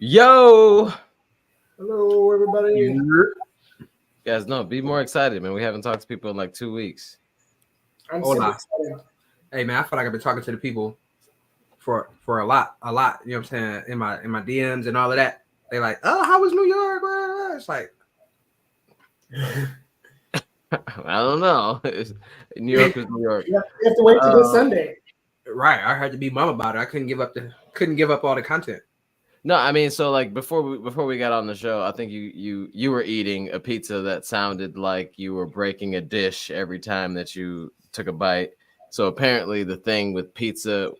Yo, Hello, everybody. guys, no, be more excited, man. We haven't talked to people in like 2 weeks. I'm super Hola. excited. Hey man, I feel like I've been talking to the people for a lot. You know what I'm saying? In my DMs and all of that. They like, oh, how was New York? It's like I don't know. New York is New York. You have to wait till this Sunday. right. I had to be mum about it. I couldn't give up all the content. No, I mean, so like before we got on the show, I think you were eating a pizza that sounded like you were breaking a dish every time that you took a bite. So apparently, the thing with pizza,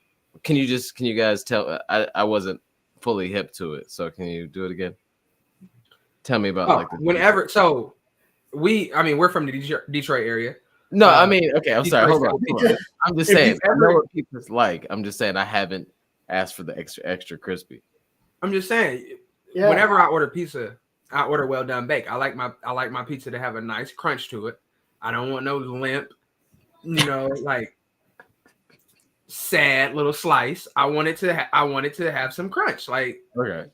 can you guys tell? I wasn't fully hip to it, so can you do it again? Tell me about like the whenever. So we're from the Detroit area. No, I mean, okay, I'm sorry. Hold on. I'm just saying. I know ever- what pizza's like. I'm just saying I haven't asked for the extra crispy. I'm just saying, Yeah. whenever I order pizza, I order well done baked. I like my pizza to have a nice crunch to it. I don't want no limp, like sad little slice. I want it to have some crunch. Like, Okay.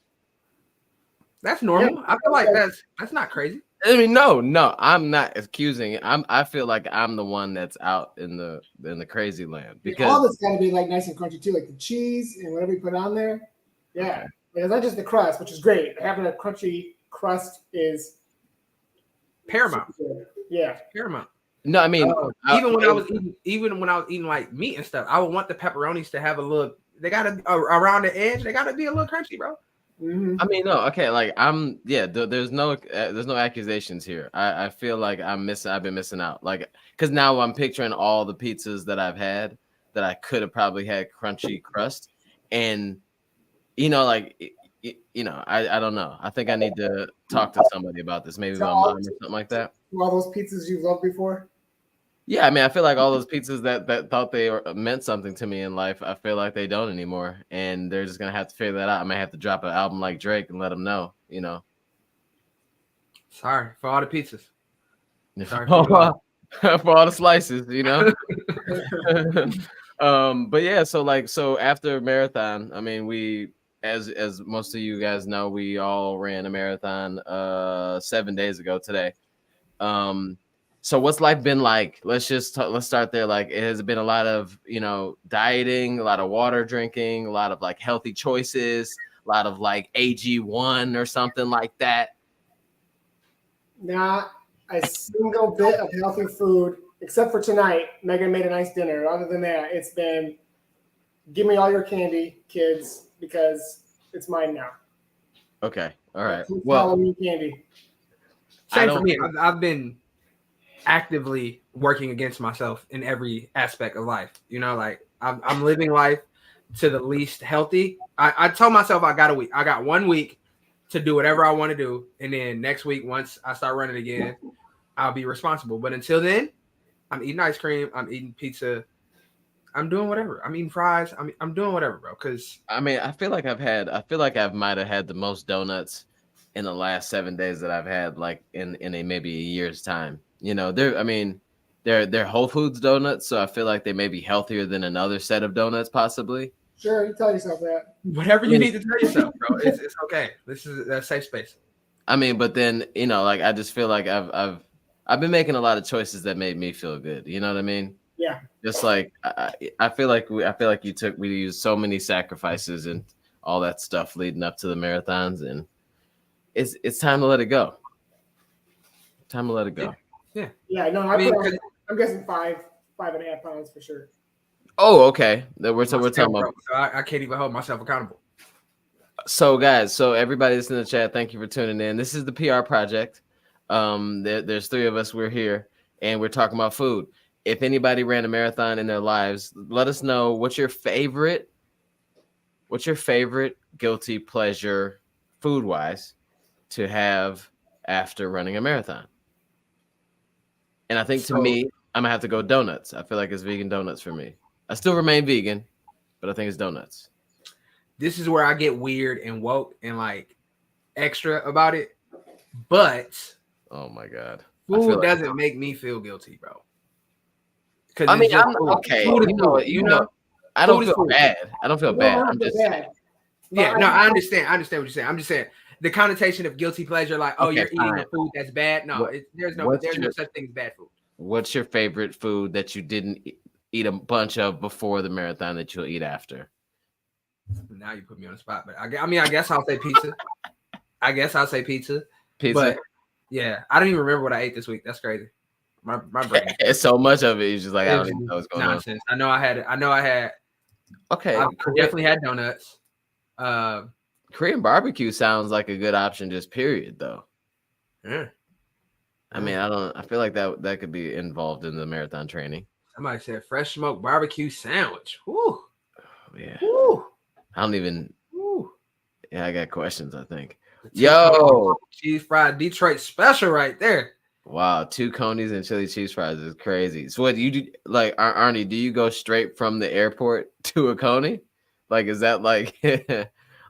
that's normal. Yeah. I feel like that's not crazy. I mean, no, I'm not accusing. I feel like I'm the one that's out in the crazy land because all this got to be like nice and crunchy too, like the cheese and whatever you put on there. Yeah, Okay. it's not just the crust, which is great. Having a crunchy crust is Paramount. Yeah, Paramount. no, I mean, Even when I was eating like meat and stuff, I would want the pepperonis to have a little. They gotta around the edge. They gotta be a little crunchy, bro. mm-hmm. I mean, no, okay, like there's no accusations here. I feel like I've been missing out, like because now I'm picturing all the pizzas that I've had that I could have probably had crunchy crust, and like I don't know. I think I need to talk to somebody about this, maybe my mom or something like that. All those pizzas you've loved before. Yeah, I mean, I feel like all those pizzas that thought they meant something to me in life, I feel like they don't anymore, and they're just gonna have to figure that out. I might have to drop an album like Drake and let them know, Sorry for all the pizzas. Sorry for all the slices, But yeah, so after marathon, I mean, we as most of you guys know, we all ran a marathon 7 days ago today. So what's life been like? Let's start there. Like, it has been a lot of, dieting, a lot of water drinking, a lot of like healthy choices, a lot of like AG1 or something like that. Not a single bit of healthy food, except for tonight. Megan made a nice dinner. Other than that, it's been, give me all your candy, kids, because it's mine now. Okay. All right. Well, Halloween candy. Same for me. I've been actively working against myself in every aspect of life. Like I'm living life to the least healthy. I told myself I got a week. I got 1 week to do whatever I want to do, and then next week, once I start running again, I'll be responsible. But until then, I'm eating ice cream. I'm eating pizza. I'm doing whatever. I'm eating fries. I'm doing whatever, bro. Because I mean, I feel like I might have had the most donuts in the last 7 days that I've had, like in maybe a year's time. They're Whole Foods donuts, so I feel like they may be healthier than another set of donuts, possibly. Sure, you tell yourself that. whatever you need to tell yourself, bro. It's okay. This is a safe space. I mean, but then like I just feel like I've been making a lot of choices that made me feel good. You know what I mean? Yeah. Just like I feel like we used so many sacrifices and all that stuff leading up to the marathons, and it's time to let it go. Time to let it go. Yeah. Yeah. No, I'm guessing 5.5 pounds for sure. Oh, okay. We're talking about. So I can't even hold myself accountable. So, guys, everybody that's in the chat, thank you for tuning in. This is the PR project. There's 3 of us. We're here, and we're talking about food. If anybody ran a marathon in their lives, let us know what's your favorite guilty pleasure food-wise to have after running a marathon. And I think to me, I'm gonna have to go donuts. I feel like it's vegan donuts for me. I still remain vegan, but I think it's donuts. This is where I get weird and woke and like extra about it. But oh my god, food doesn't make me feel guilty, bro. I mean, I'm okay. I don't feel bad. I don't feel bad. I'm just saying. Yeah, no, I understand. I understand what you're saying. I'm just saying the connotation of guilty pleasure, like, oh, you're eating a food that's bad. No, there's no such thing as bad food. What's your favorite food that you didn't eat a bunch of before the marathon that you'll eat after? Now you put me on the spot, but I mean, I guess I'll say pizza. Pizza. But yeah, I don't even remember what I ate this week. That's crazy. My brain. It's so much of it. It's just like I don't even know what's going nonsense. On. I know I had. Okay. I definitely had donuts. Korean barbecue sounds like a good option, just period, though. Yeah. I mean, I feel like that could be involved in the marathon training. Somebody said fresh smoked barbecue sandwich. Woo. Oh, yeah. Woo. I don't even. Woo. Yeah, I got questions, I think. Yo, cheese fried Detroit special right there. Wow, 2 conies and chili cheese fries is crazy. So what you do, like Arnie? Do you go straight from the airport to a coney? Like, is that like,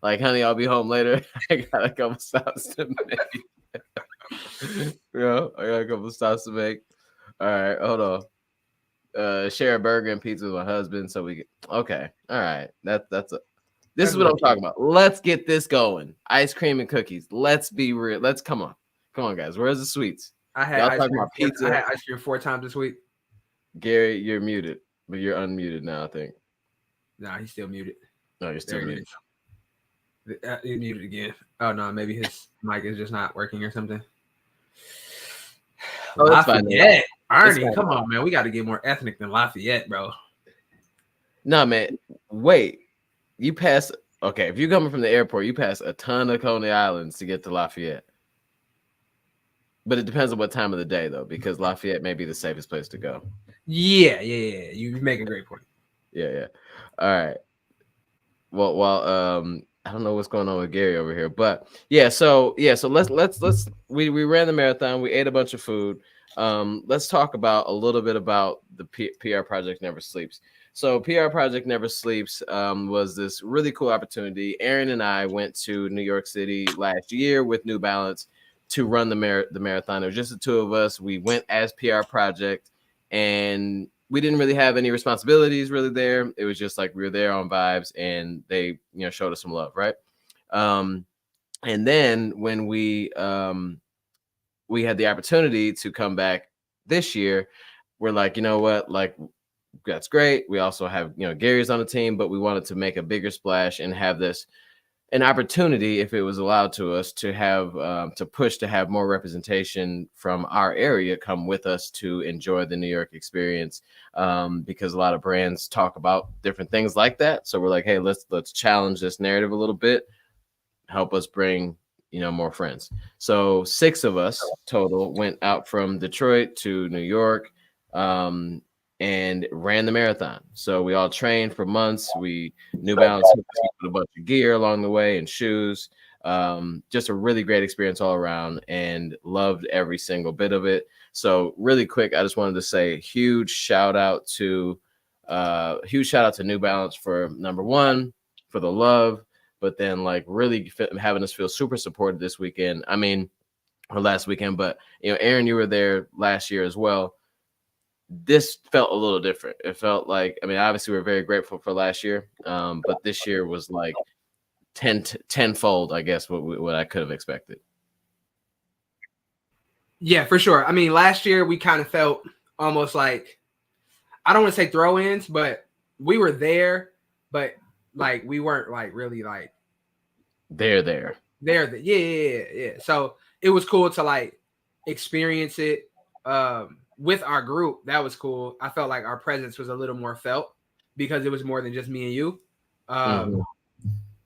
like, honey, I'll be home later. I got a couple stops to make. Yeah, I got a couple stops to make. All right, hold on. Share a burger and pizza with my husband, so we get okay. All right, that's a. This is what I'm talking about. Let's get this going. Ice cream and cookies. Let's be real. Let's come on, guys. Where's the sweets? I had ice cream. Pizza. I had ice cream 4 times this week. Gary, you're muted, but you're unmuted now, I think. Nah, he's still muted. No, you're still muted. He's muted again. Oh no, maybe his mic is just not working or something. Oh, Lafayette. Arnie, come on, man. We got to get more ethnic than Lafayette, bro. No, man. Wait. You pass. Okay, if you're coming from the airport, you pass a ton of Coney Islands to get to Lafayette. But it depends on what time of the day, though, because Lafayette may be the safest place to go. Yeah. You make a great point. Yeah. All right. Well, I don't know what's going on with Gary over here, but yeah. So let's we ran the marathon. We ate a bunch of food. Let's talk about a little bit about the PR Project Never Sleeps. So PR Project Never Sleeps was this really cool opportunity. Aaron and I went to New York City last year with New Balance to run the marathon. It was just the 2 of us. We went as PR Project, and we didn't really have any responsibilities really there. It was just like we were there on vibes, and they showed us some love, right? And then when we had the opportunity to come back this year, we're like, you know what, like, that's great. We also have, Gary's on the team, but we wanted to make a bigger splash and have this an opportunity, if it was allowed to us, to have to push to have more representation from our area come with us to enjoy the New York experience, because a lot of brands talk about different things like that. So we're like, hey, let's challenge this narrative a little bit, help us bring more friends. So 6 of us total went out from Detroit to New York, and ran the marathon. So we all trained for months. We New Balance with a bunch of gear along the way and shoes. Just a really great experience all around, and loved every single bit of it. So really quick, I just wanted to say huge shout out to New Balance for number 1, for the love, but then like really having us feel super supported this weekend. I mean, or last weekend, but Aaron, you were there last year as well. This felt a little different. It felt like, I mean, obviously we're very grateful for last year, but this year was like tenfold, I guess, what I could have expected. Yeah, for sure. I mean, last year we kind of felt almost like, I don't want to say throw-ins, but we were there, but like we weren't like really like there. Yeah. So it was cool to like experience it. With our group, that was cool. I felt like our presence was a little more felt because it was more than just me and you. And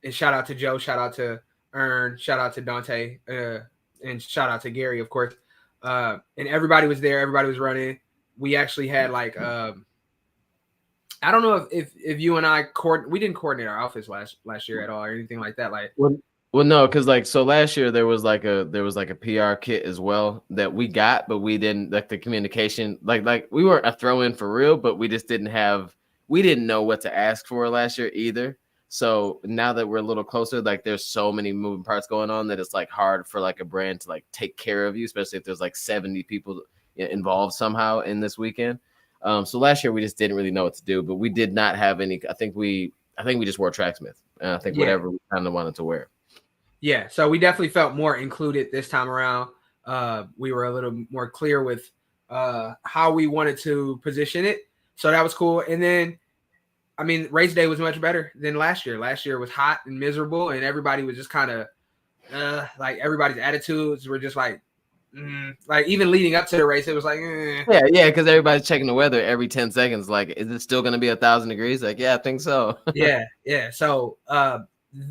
shout out to Joe, shout out to Ern, shout out to Dante, and shout out to Gary, of course. And everybody was there. Everybody was running. We actually had like, I don't know if you and I we didn't coordinate our outfits last year at all or anything like that. Like, well, no, because like, so last year there was like a PR kit as well that we got, but we didn't, like, the communication, like we weren't a throw-in for real, but we just didn't know what to ask for last year either. So now that we're a little closer, like there's so many moving parts going on that it's like hard for like a brand to like take care of you, especially if there's like 70 people involved somehow in this weekend. So last year we just didn't really know what to do, but we did not have any. I think we I think we just wore Tracksmith, and I think whatever we kind of wanted to wear. Yeah, so we definitely felt more included this time around. We were a little more clear with how we wanted to position it, so that was cool. And then, I mean, race day was much better than last year. Last year was hot and miserable, and everybody was just kind of like everybody's attitudes were just like even leading up to the race, it was like yeah, because everybody's checking the weather every 10 seconds. Like, is it still going to be 1,000 degrees? Like, yeah, I think so. yeah. So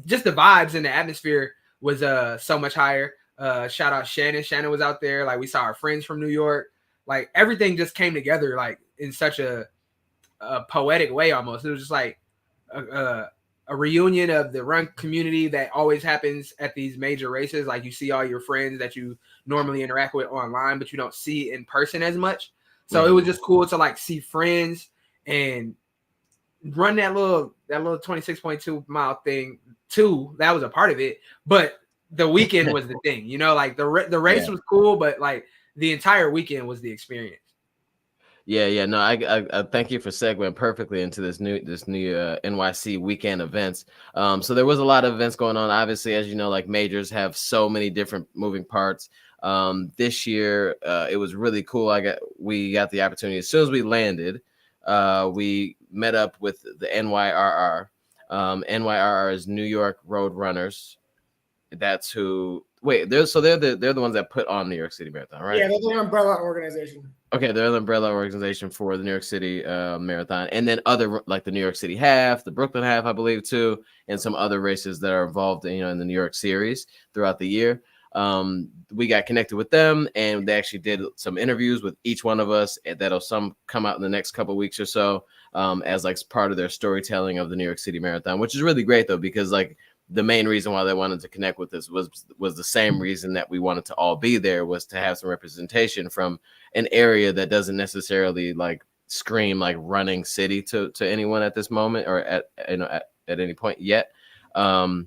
just the vibes and the atmosphere was so much higher. Shout out Shannon. Shannon was out there. Like, we saw our friends from New York. Like, everything just came together like in such a poetic way almost. It was just like a reunion of the run community that always happens at these major races. Like, you see all your friends that you normally interact with online, but you don't see in person as much. So it was just cool to like see friends and run that little 26.2 mile thing too. That was a part of it, but the weekend was the thing, you know, like the race was cool, but like the entire weekend was the experience. Yeah. No, I thank you for segueing perfectly into this new NYC weekend events. So there was a lot of events going on. Obviously, as you know, like majors have so many different moving parts. This year, it was really cool. We got the opportunity as soon as we landed. We met up with the NYRR. NYRR is New York Road Runners. That's who. Wait, they're the ones that put on New York City Marathon, right? Yeah, they're the umbrella organization. Okay, they're the umbrella organization for the New York City Marathon, and then other like the New York City Half, the Brooklyn Half, I believe too, and some other races that are involved, in the New York series throughout the year. We got connected with them, and they actually did some interviews with each one of us. That'll some come out in the next couple of weeks or so, as like part of their storytelling of the New York City Marathon, which is really great though, because like the main reason why they wanted to connect with us was the same reason that we wanted to all be there, was to have some representation from an area that doesn't necessarily like scream like running city to anyone at this moment or at any point yet. Our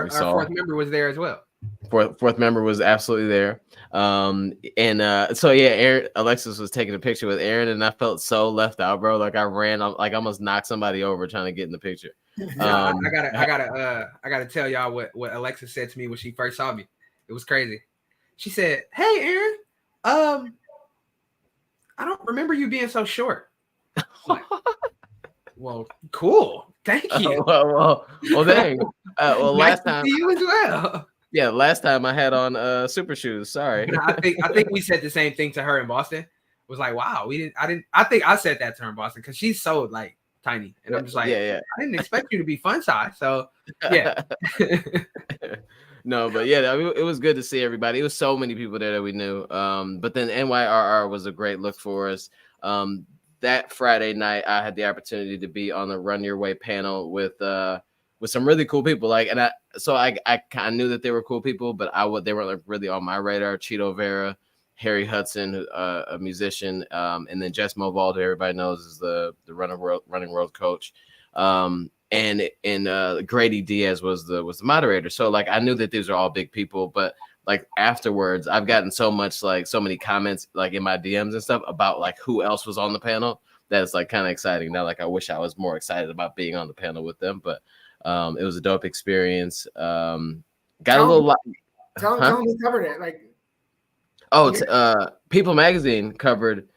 fourth member was there as well. Fourth member was absolutely there. Aaron, Alexis was taking a picture with Aaron, and I felt so left out, bro. Like I ran, like almost knocked somebody over trying to get in the picture. I gotta tell y'all what Alexis said to me when she first saw me. It was crazy. She said, "Hey, Aaron, I don't remember you being so short." Like, well, cool. Thank you. Well, dang. Well, nice last time to see you as well. Yeah, last time I had on super shoes. Sorry. I think we said the same thing to her in Boston. It was like, wow, I think I said that to her in Boston because she's so like tiny, and I'm just like, I didn't expect you to be fun size. So yeah. No, but yeah, I mean, it was good to see everybody. It was so many people there that we knew. But then NYRR was a great look for us. That Friday night, I had the opportunity to be on the Run Your Way panel with some really cool people. Like, and I kind of knew that they were cool people, but they weren't like really on my radar. Cheeto Vera, Harry Hudson, a musician, and then Jess Moval, who everybody knows is the running world coach. And Grady Diaz was the moderator. So like I knew that these are all big people, but like afterwards, I've gotten so many comments like in my DMs and stuff about like who else was on the panel. That's like kind of exciting now. Like I wish I was more excited about being on the panel with them, but it was a dope experience. Got a little lot. Tell them who covered it. Like, People Magazine covered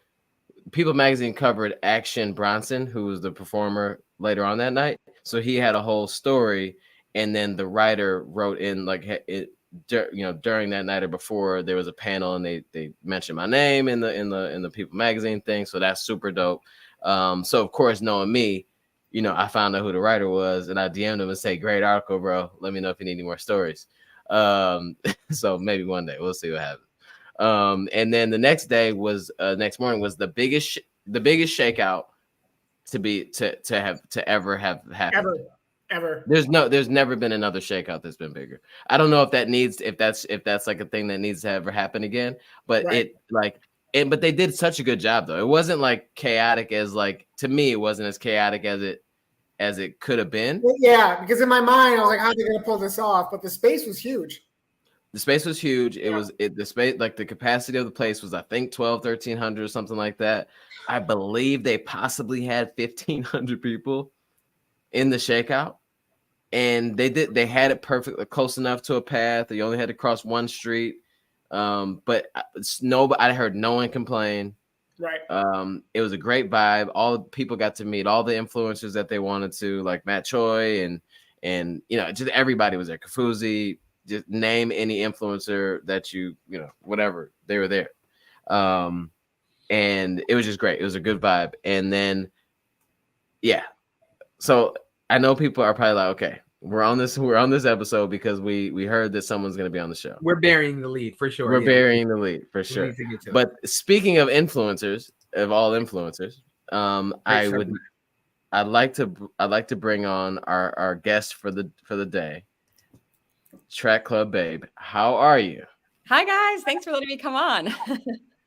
Action Bronson, who was the performer later on that night. So he had a whole story, and then the writer wrote in like it, during that night or before there was a panel, and they mentioned my name in the People Magazine thing. So that's super dope. So of course, knowing me, I found out who the writer was, and I DM'd him and say, "Great article, bro. Let me know if you need any more stories." So maybe one day we'll see what happens. And then the next morning was the biggest shakeout to ever have happened. Ever. There's never been another shakeout that's been bigger. I don't know if that's like a thing that needs to ever happen again, but right. But they did such a good job though. It wasn't like chaotic to me, it wasn't as chaotic as it could have been. Yeah, because in my mind I was like, how are they gonna pull this off? But the space was huge. The space was huge. The space, like the capacity of the place was, I think 1,300 or something like that. I believe they possibly had 1,500 people in the shakeout, and they had it perfectly close enough to a path. You only had to cross one street. But I heard no one complain. Right. It was a great vibe. All the people got to meet all the influencers that they wanted to, like Matt Choi and just everybody was there. Kafuzi, just name any influencer that whatever, they were there. And it was just great. It was a good vibe. And then, yeah. So I know people are probably like, okay, we're on this episode because we heard that someone's going to be on the show. We're burying the lead for sure. We're burying the lead for sure. But speaking of influencers, of all influencers, I'd like to bring on our guest for the day, TrackClubBabe. How are you? Hi guys, thanks for letting me come on.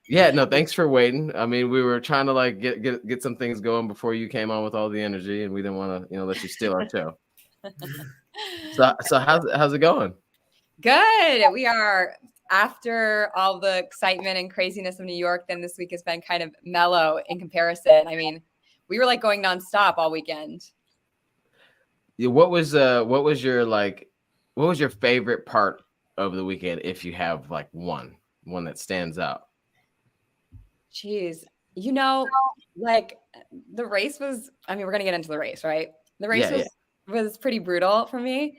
Yeah, no, thanks for waiting. I mean, we were trying to like get some things going before you came on with all the energy, and we didn't want to let you steal our show. So how's it going? Good. We are, after all the excitement and craziness of New York, then this week has been kind of mellow in comparison. I mean, we were like going nonstop all weekend. Yeah, what was your favorite part of the weekend, if you have like one that stands out? Jeez, like the race was, I mean, we're going to get into the race, right? The race was pretty brutal for me,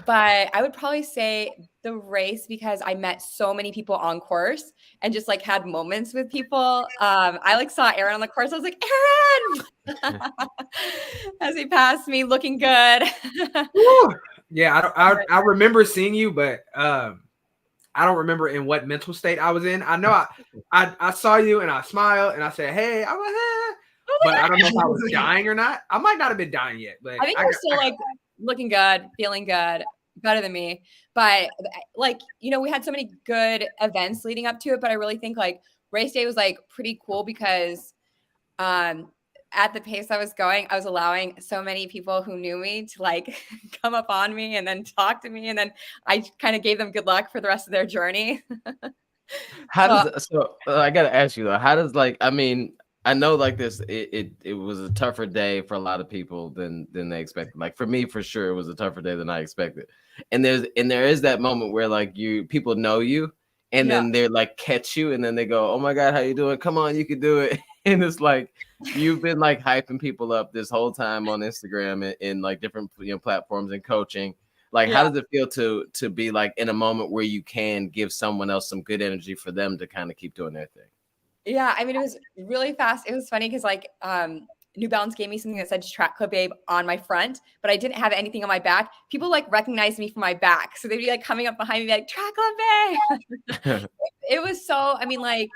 but I would probably say the race, because I met so many people on course and just like had moments with people. I like saw Aaron on the course. I was like, Aaron, as he passed me looking good. Yeah. I remember seeing you, but, I don't remember in what mental state I was in. I know I saw you and I smiled and I said, hey, I'm like, but I don't know if I was dying or not. I might not have been dying yet, but I think you're still like looking good, feeling good, better than me. But like, we had so many good events leading up to it, but I really think like race day was like pretty cool because at the pace I was going, I was allowing so many people who knew me to like come up on me and then talk to me. And then I kind of gave them good luck for the rest of their journey. I got to ask you though, how does I know like this, it was a tougher day for a lot of people than they expected. Like for me, for sure, it was a tougher day than I expected. And there is that moment where like people know you and then they're like catch you and then they go, oh my God, how you doing? Come on, you can do it. And it's like, you've been like hyping people up this whole time on Instagram and like different platforms and coaching. Like, how does it feel to be like in a moment where you can give someone else some good energy for them to kind of keep doing their thing? Yeah, I mean, it was really fast. It was funny because like New Balance gave me something that said TrackClubBabe on my front, but I didn't have anything on my back. People like recognized me from my back. So they'd be like coming up behind me like, TrackClubBabe. It was so, I mean, like,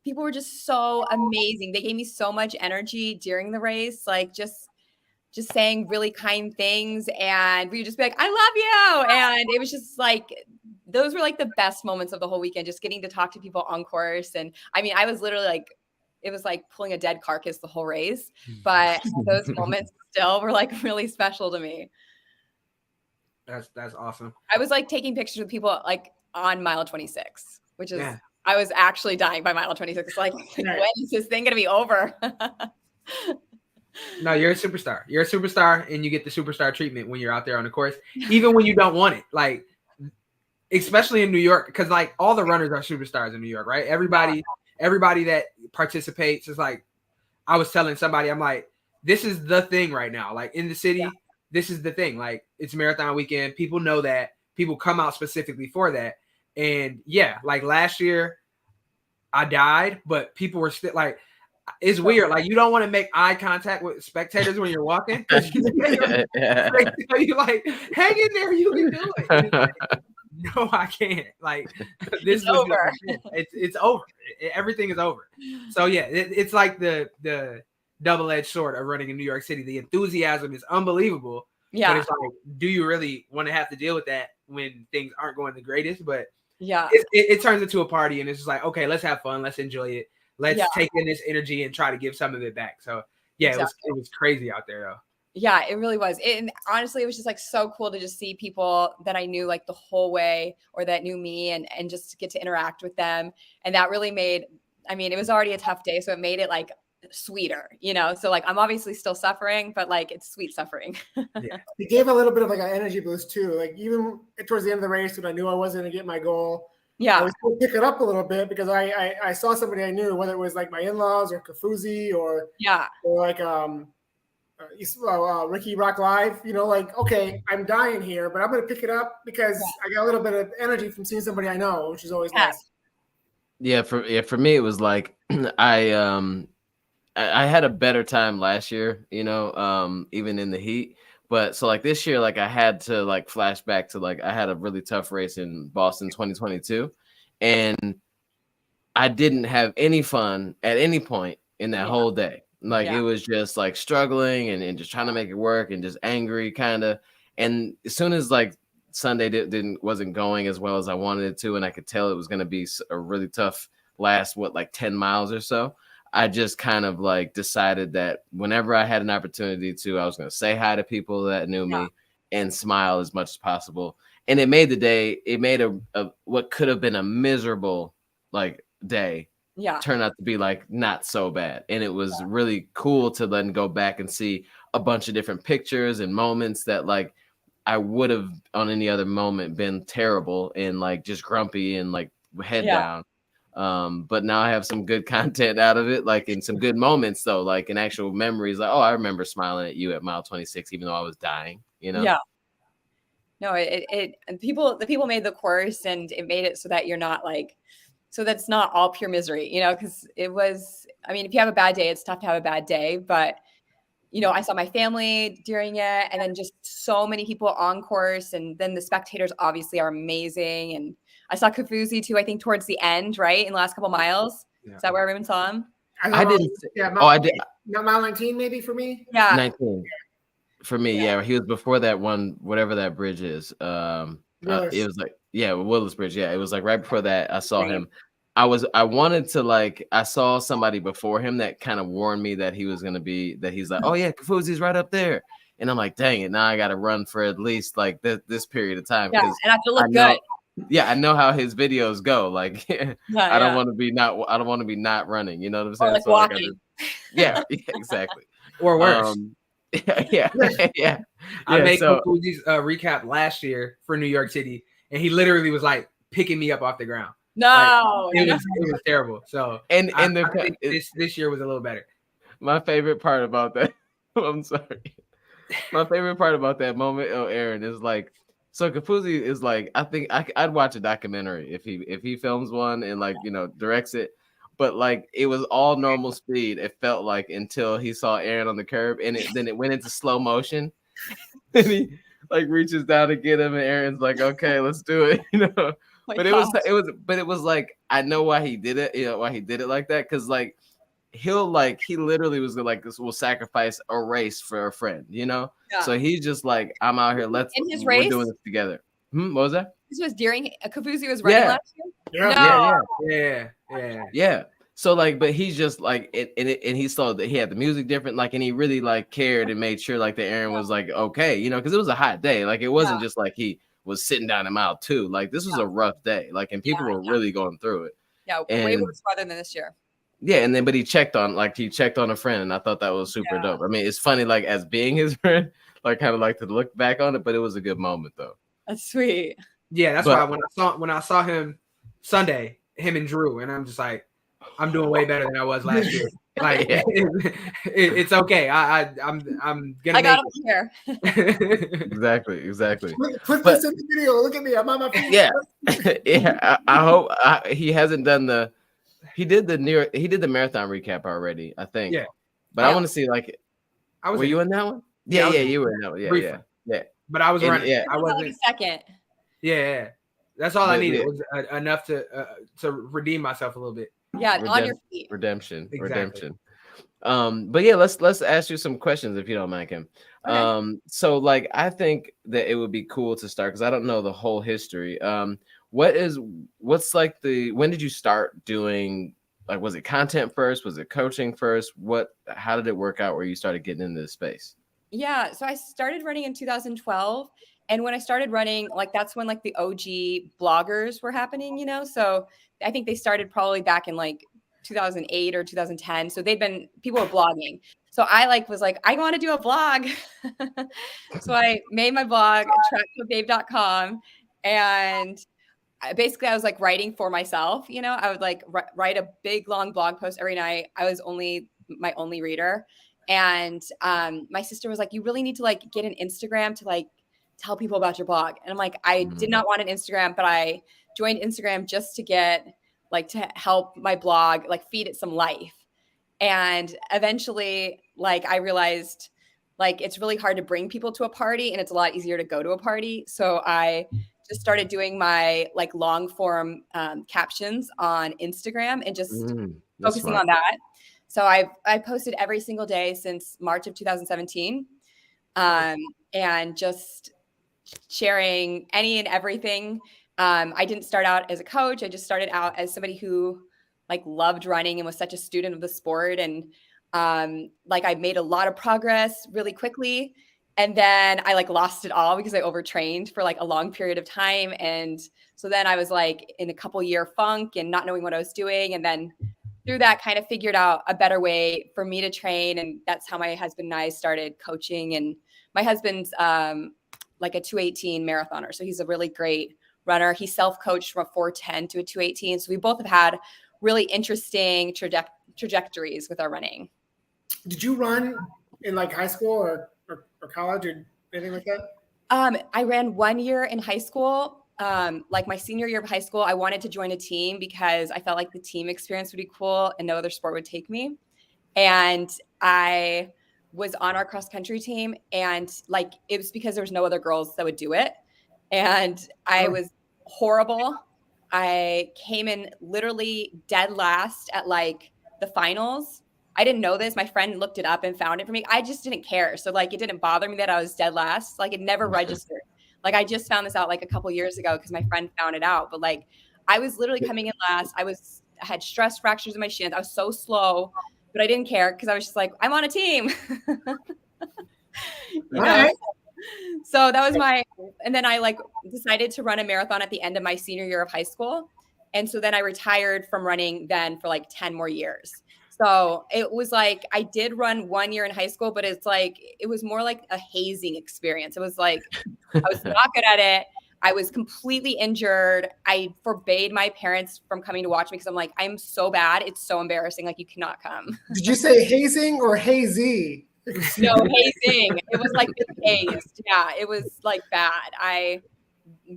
people were just so amazing. They gave me so much energy during the race, like just saying really kind things. And we would just be like, I love you. And it was just like, those were like the best moments of the whole weekend, just getting to talk to people on course. And I mean, I was literally like, it was like pulling a dead carcass the whole race. But those moments still were like really special to me. That's awesome. I was like taking pictures with people like on mile 26, which is, I was actually dying by mile 26. Like, when is this thing going to be over? No, you're a superstar. You're a superstar, and you get the superstar treatment when you're out there on the course, even when you don't want it. Like, especially in New York, because like all the runners are superstars in New York, right? Everybody that participates is like, I was telling somebody, I'm like, this is the thing right now. Like in the city, this is the thing. Like it's marathon weekend. People know that. People come out specifically for that. And like last year, I died, but people were still like, it's weird. Like you don't want to make eye contact with spectators when you're walking. You like, hang in there, you can do it. Like, no, I can't. Like this is over. It's over. Everything is over. So yeah, it's like the double-edged sword of running in New York City. The enthusiasm is unbelievable. Yeah. But it's like, do you really want to have to deal with that when things aren't going the greatest? But it turns into a party, and it's just like, okay, let's have fun, let's enjoy it, let's take in this energy and try to give some of it back. So it was crazy out there though. Yeah, it really was. And honestly, it was just like so cool to just see people that I knew like the whole way or that knew me and just get to interact with them. And that really made, I mean, it was already a tough day. So it made it like sweeter, you know? So like, I'm obviously still suffering, but like it's sweet suffering. Yeah. It gave a little bit of like an energy boost too. Like even towards the end of the race when I knew I wasn't going to get my goal, I Yeah. was going to pick it up a little bit because I saw somebody I knew, whether it was like my in-laws or Kafuzi or Yeah. like Ricky Rock Live, you know, like, okay, I'm dying here, but I'm going to pick it up because I got a little bit of energy from seeing somebody I know, which is always nice. Yeah, for me it was like I had a better time last year, you know, even in the heat. But so like this year, like I had to like flash back to like I had a really tough race in Boston 2022, and I didn't have any fun at any point in that whole day. Like it was just like struggling and just trying to make it work and just angry kind of. And as soon as like Sunday wasn't going as well as I wanted it to, and I could tell it was going to be a really tough last like 10 miles or so, I just kind of like decided that whenever I had an opportunity to, I was going to say hi to people that knew me and smile as much as possible. And it made the day, it made a what could have been a miserable like day turned out to be like not so bad. And it was really cool to then go back and see a bunch of different pictures and moments that like I would have on any other moment been terrible and like just grumpy and like head down. But now I have some good content out of it, like in some good moments though, like in actual memories, like, oh, I remember smiling at you at mile 26, even though I was dying, you know? Yeah. No, the people made the course and it made it so that you're not like, so that's not all pure misery, you know, because it was, I mean, if you have a bad day, it's tough to have a bad day, but you know, I saw my family during it and then just so many people on course. And then the spectators obviously are amazing. And I saw Kafuzi too, I think towards the end, right? In the last couple miles. Yeah. Is that where everyone saw him? I didn't. Yeah. I did. Not mile 19 maybe for me? Yeah. 19. For me, yeah. He was before that one, whatever that bridge is. It was like, Willis Bridge. Yeah, it was like right before that I saw him. I wanted to like, I saw somebody before him that kind of warned me that he was going to be, that he's like, oh yeah, Kafuzi's right up there. And I'm like, dang it, now I got to run for at least like this period of time. Yeah, and I have to look good. Yeah, I know how his videos go. Like, I don't want to be not running. You know what I'm saying? Or like walking. Yeah, exactly. Or worse. Yeah. I made Kafuzi's recap last year for New York City, and he literally was like picking me up off the ground. No, like, it was terrible. So I think this year was a little better. My favorite part about that, I'm sorry. My favorite part about that moment, Aaron, is like, so Kafuzi is like, I think I'd watch a documentary if he films one and like, you know, directs it. But like it was all normal speed. It felt like until he saw Aaron on the curb, and then it went into slow motion. And he like reaches down to get him, and Aaron's like, "Okay, let's do it," you know. But it was like I know why he did it. You know why he did it like that? Because like he literally was like, "This will sacrifice a race for a friend," you know. Yeah. So he's just like, "I'm out here. We're doing this together." What was that? This was during Kafuzi was running last year. Yeah. So like, but he's just like and he saw that he had the music different, like, and he really like cared and made sure like the Aaron was like okay, you know, because it was a hot day. Like it wasn't just like he was sitting down in mile 2. Like this was a rough day. Like and people were really going through it. Yeah, way worse weather than this year. Yeah, and then but he checked on a friend, and I thought that was super dope. I mean, it's funny like as being his friend, like kind of like to look back on it, but it was a good moment though. That's sweet. Yeah, that's why when I saw him Sunday, him and Drew, and I'm just like, I'm doing way better than I was last year. Like it's okay. I'm gonna. I got him here. Exactly. Put this in the video. Look at me. I'm on my feet. Yeah. I hope he hasn't done he did the marathon recap already, I think. Yeah. But I want to see like. Were you in that one? Yeah, you were in that one. Yeah. But I was running. Yeah, I wasn't like second. Yeah. That's all I needed was enough to redeem myself a little bit. Yeah, on your feet. Redemption. But yeah, let's ask you some questions if you don't mind, Kim. Okay. So like I think that it would be cool to start because I don't know the whole history. What's like when did you start doing, like, was it content first? Was it coaching first? How did it work out where you started getting into this space? Yeah, so I started running in 2012, and when I started running, like that's when like the OG bloggers were happening, you know. So I think they started probably back in like 2008 or 2010. So people were blogging. So I was like, I want to do a blog. So I made my blog, TrackClubBabe.com, and basically I was like writing for myself, you know. I would like write a big long blog post every night. I was only my only reader. And my sister was like, you really need to like get an Instagram to like tell people about your blog. And I'm like, I did not want an Instagram, but I joined Instagram just to get like to help my blog like feed it some life. And eventually like I realized like it's really hard to bring people to a party and it's a lot easier to go to a party. So I just started doing my like long form captions on Instagram and just focusing on that. So I posted every single day since March of 2017, and just sharing any and everything. I didn't start out as a coach. I just started out as somebody who like loved running and was such a student of the sport. And like I made a lot of progress really quickly. And then I like lost it all because I overtrained for like a long period of time. And so then I was like in a couple year funk and not knowing what I was doing. And then through that kind of figured out a better way for me to train. And that's how my husband and I started coaching. And my husband's like a 218 marathoner. So he's a really great runner. He self-coached from a 410 to a 218. So we both have had really interesting trajectories with our running. Did you run in like high school or college or anything like that? I ran 1 year in high school. Like my senior year of high school, I wanted to join a team because I felt like the team experience would be cool and no other sport would take me. And I was on our cross country team, and like it was because there was no other girls that would do it. And I was horrible. I came in literally dead last at like the finals. I didn't know this. My friend looked it up and found it for me. I just didn't care. So like it didn't bother me that I was dead last. Like it never registered. Like I just found this out like a couple years ago because my friend found it out. But like I was literally coming in last. I had stress fractures in my shins. I was so slow, but I didn't care because I was just like, I'm on a team. you know? Right. So that was and then I like decided to run a marathon at the end of my senior year of high school. And so then I retired from running then for like 10 more years. So it was like, I did run 1 year in high school, but it's like, it was more like a hazing experience. It was like, I was not good at it. I was completely injured. I forbade my parents from coming to watch me because I'm like, I'm so bad. It's so embarrassing. Like you cannot come. Did you say hazing or hazy? No, hazing. It was like hazed. Yeah, it was like bad. I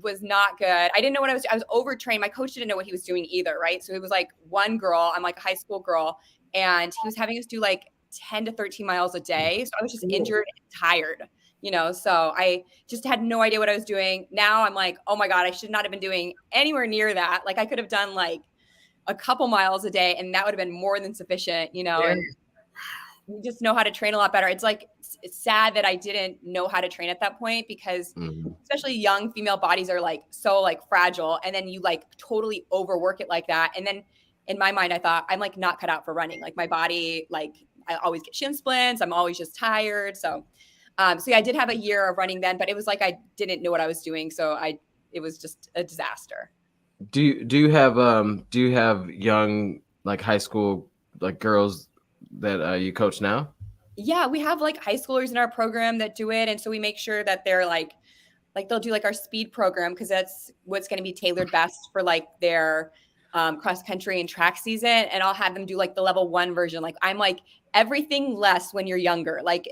was not good. I didn't know what I was overtrained. My coach didn't know what he was doing either, right? So it was like one girl, I'm like a high school girl, and he was having us do like 10 to 13 miles a day. So I was just injured and tired, you know? So I just had no idea what I was doing. Now I'm like, oh my God, I should not have been doing anywhere near that. Like I could have done like a couple miles a day and that would have been more than sufficient, you know? Yeah. And you just know how to train a lot better. It's like, it's sad that I didn't know how to train at that point because especially young female bodies are like so like fragile. And then you like totally overwork it like that. And then in my mind, I thought I'm like not cut out for running. Like my body, like I always get shin splints. I'm always just tired. So yeah, I did have a year of running then, but it was like, I didn't know what I was doing. So it was just a disaster. Do you have young like high school like girls that you coach now? Yeah, we have like high schoolers in our program that do it. And so we make sure that they're like they'll do like our speed program because that's what's going to be tailored best for like their cross country and track season. And I'll have them do like the level 1 version. Like I'm like everything less when you're younger, like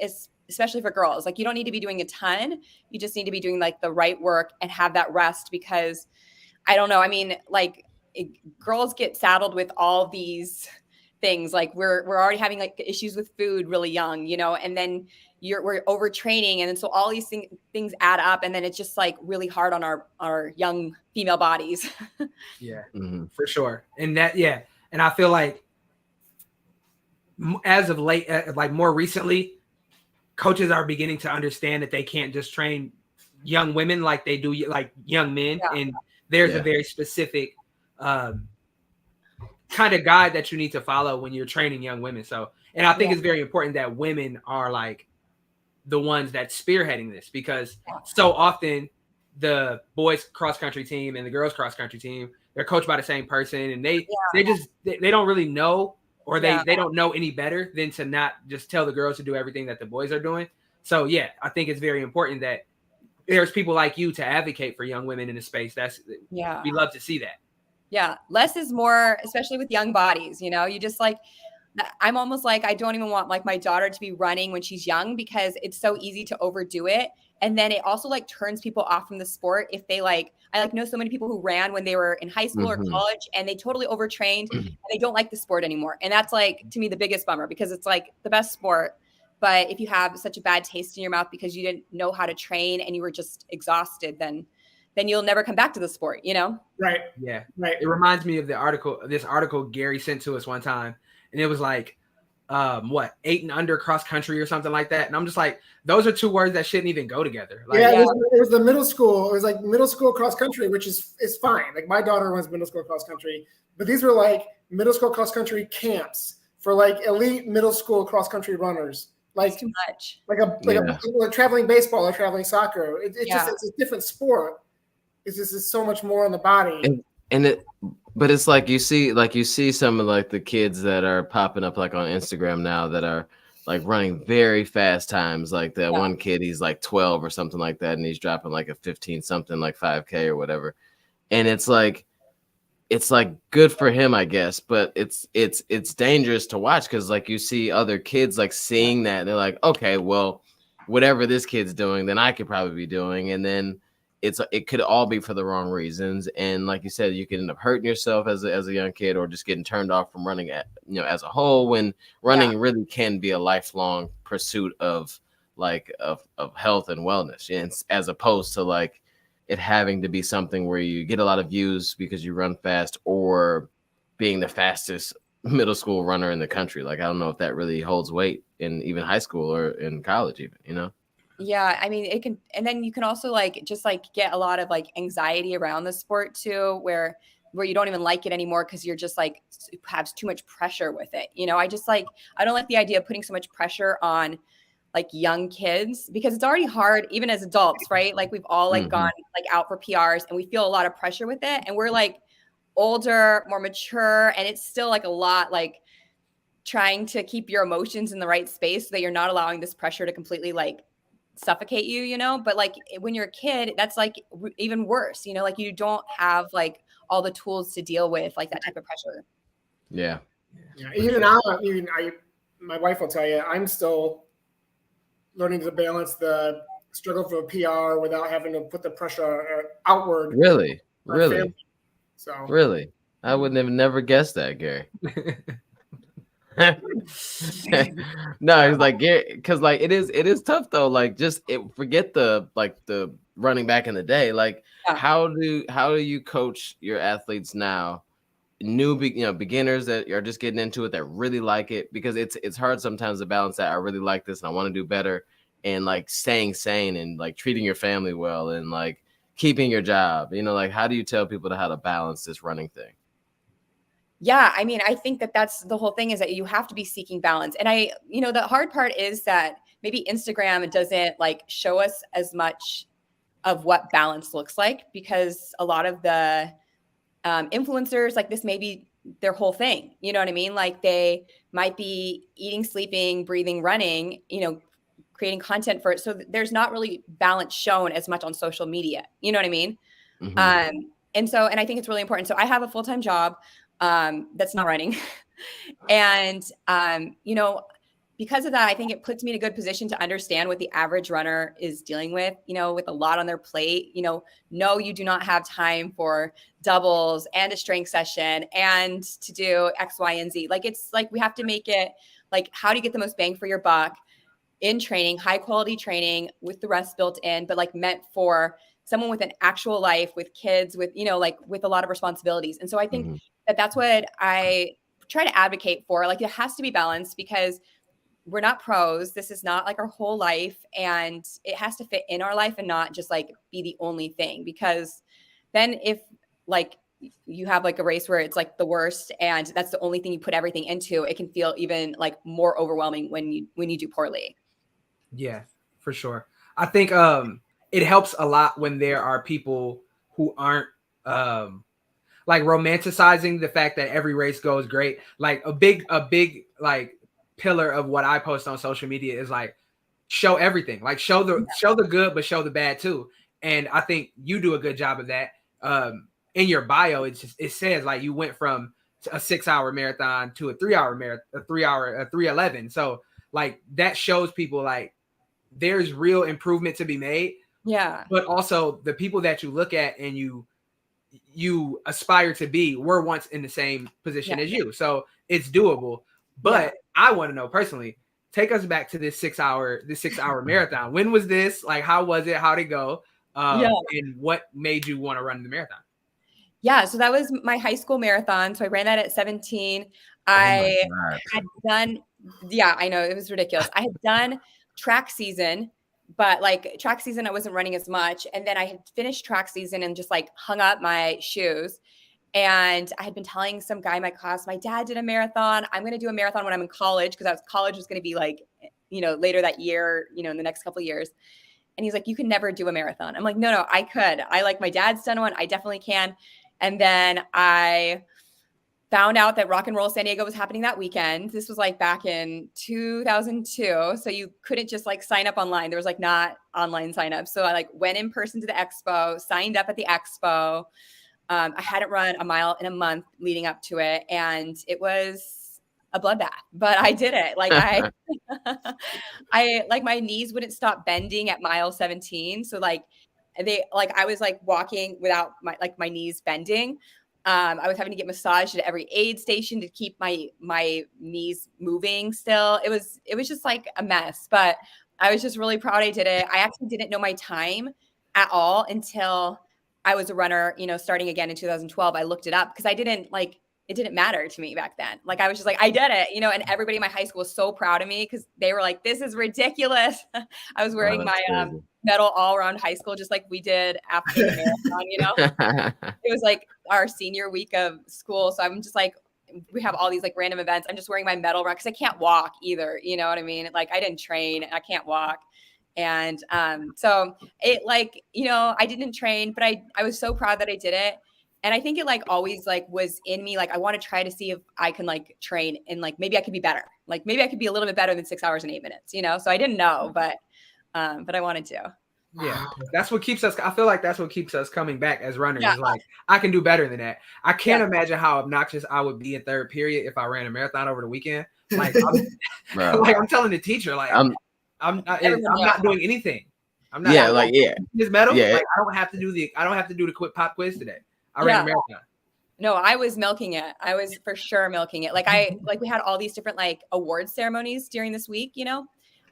especially for girls. Like you don't need to be doing a ton. You just need to be doing like the right work and have that rest because I don't know. I mean, like girls get saddled with all these things. Like we're already having like issues with food really young, you know, and then we're overtraining. And then so all these things add up. And then it's just like really hard on our young female bodies. Yeah, for sure. And that, yeah. And I feel like as of late, like more recently, coaches are beginning to understand that they can't just train young women like they do like young men. Yeah. And there's a very specific kind of guide that you need to follow when you're training young women. So, and I think it's very important that women are like the ones that's spearheading this, because so often the boys cross country team and the girls cross country team, they're coached by the same person, and they don't really know, or they don't know any better than to not just tell the girls to do everything that the boys are doing. So yeah, I think it's very important that there's people like you to advocate for young women in the space. We love to see that. Yeah, less is more, especially with young bodies. You know, you just like, I'm almost like, I don't even want like my daughter to be running when she's young, because it's so easy to overdo it. And then it also like turns people off from the sport. If they I know so many people who ran when they were in high school or college, and they totally overtrained and they don't like the sport anymore. And that's like, to me, the biggest bummer, because it's like the best sport. But if you have such a bad taste in your mouth because you didn't know how to train and you were just exhausted, then you'll never come back to the sport, you know? Right. Yeah. Right. It reminds me of this article Gary sent to us one time. And it was like, 8 and under cross country or something like that. And I'm just like, those are two words that shouldn't even go together. Like, it was the middle school. It was like middle school cross country, which is fine. Like my daughter runs middle school cross country, but these were like middle school cross country camps for like elite middle school cross country runners. Like too much. Like traveling baseball or traveling soccer. It's a different sport. It's so much more on the body. But it's like you see some of like the kids that are popping up like on Instagram now that are like running very fast times. Like that one kid, he's like 12 or something like that, and he's dropping like a 15 something, like 5K or whatever. And it's like good for him, I guess, but it's dangerous to watch, because like you see other kids like seeing that, and they're like, okay, well, whatever this kid's doing, then I could probably be doing, and then it could all be for the wrong reasons. And like you said, you could end up hurting yourself as a young kid, or just getting turned off from running as a whole, when running really can be a lifelong pursuit of health and wellness, and as opposed to like it having to be something where you get a lot of views because you run fast, or being the fastest middle school runner in the country. Like, I don't know if that really holds weight in even high school or in college even, you know? Yeah, I mean, it can, and then you can also like just like get a lot of like anxiety around the sport too, where you don't even like it anymore because you're just like have too much pressure with it. You know, I don't like the idea of putting so much pressure on like young kids, because it's already hard even as adults, right? Like we've all like gone like out for PRs, and we feel a lot of pressure with it, and we're like older, more mature, and it's still like a lot like trying to keep your emotions in the right space so that you're not allowing this pressure to completely like suffocate you, you know? But like when you're a kid, that's like even worse, you know, like you don't have like all the tools to deal with like that type of pressure. Yeah. My wife will tell you, I'm still learning to balance the struggle for a PR without having to put the pressure outward. Really? So really, I would have never guessed that, Gary. No, it's like, because like it is tough though. Like forget the running back in the day. Like how do you coach your athletes now? Beginners that are just getting into it, that really like it, because it's hard sometimes to balance that. I really like this and I want to do better, and like staying sane and like treating your family well and like keeping your job. You know, like how do you tell people how to balance this running thing? Yeah, I mean, I think that's the whole thing, is that you have to be seeking balance. And the hard part is that maybe Instagram doesn't like show us as much of what balance looks like, because a lot of the influencers, like this may be their whole thing. You know what I mean? Like they might be eating, sleeping, breathing, running, you know, creating content for it. So there's not really balance shown as much on social media. You know what I mean? Mm-hmm. And I think it's really important. So I have a full-time job that's not running. And, because of that, I think it puts me in a good position to understand what the average runner is dealing with, you know, with a lot on their plate. No, you do not have time for doubles and a strength session and to do X, Y, and Z. Like, it's like, we have to make it like, how do you get the most bang for your buck in training, high quality training with the rest built in, but like meant for someone with an actual life, with kids, with, like with a lot of responsibilities. And so I think that's what I try to advocate for. Like, it has to be balanced, because we're not pros. This is not like our whole life, and it has to fit in our life and not just like be the only thing. Because then if like you have like a race where it's like the worst and that's the only thing you put everything into, it can feel even like more overwhelming when you do poorly. Yeah, For sure. I think it helps a lot when there are people who aren't like romanticizing the fact that every race goes great. Like a big like pillar of what I post on social media is like show everything. Like show the good, but show the bad too. And I think you do a good job of that. In your bio, it says like you went from a 6-hour marathon to a 3-hour marathon, a 3:11. So like that shows people like there's real improvement to be made. Yeah. But also the people that you look at and you aspire to be were once in the same position as you. So it's doable. But I want to know personally, take us back to this 6-hour marathon. When was this? Like, how was it? How'd it go? And what made you want to run the marathon? Yeah, so that was my high school marathon. So I ran that at 17. I had done, I know, it was ridiculous. I had done track season, but like track season, I wasn't running as much. And then I had finished track season and just like hung up my shoes. And I had been telling some guy in my class, my dad did a marathon. I'm going to do a marathon when I'm in college because college was going to be like, later that year, in the next couple of years. And he's like, you can never do a marathon. I'm like, no, I could. My dad's done one. I definitely can. And then I found out that Rock and Roll San Diego was happening that weekend. This was like back in 2002. So you couldn't just like sign up online. There was like not online sign up. So I like went in person to the expo, signed up at the expo. I hadn't run a mile in a month leading up to it. And it was a bloodbath, but I did it. Like I like my knees wouldn't stop bending at mile 17. So I was like walking without my knees bending. I was having to get massaged at every aid station to keep my knees moving still. It was just like a mess, but I was just really proud I did it. I actually didn't know my time at all until I was a runner, starting again in 2012. I looked it up because it didn't matter to me back then. Like I was just like, I did it, and everybody in my high school was so proud of me because they were like, this is ridiculous. I was wearing my medal all around high school, just like we did after the marathon, It was like our senior week of school. So I'm just like, we have all these like random events. I'm just wearing my medal around because I can't walk either. You know what I mean? Like I didn't train. I can't walk. And so it I didn't train, but I was so proud that I did it. And I think it like always like was in me. Like I want to try to see if I can like train and like maybe I could be better. Like maybe I could be a little bit better than 6 hours and 8 minutes, So I didn't know, but I wanted to. Yeah, that's what keeps us. I feel like that's what keeps us coming back as runners. Is like I can do better than that. I can't imagine how obnoxious I would be in third period if I ran a marathon over the weekend. Like, I'm telling the teacher, like I'm not doing anything. I'm not. This medal. Yeah. Like I don't have to do the quick pop quiz today. I ran a marathon. No, I was milking it. I was for sure milking it. We had all these different like award ceremonies during this week,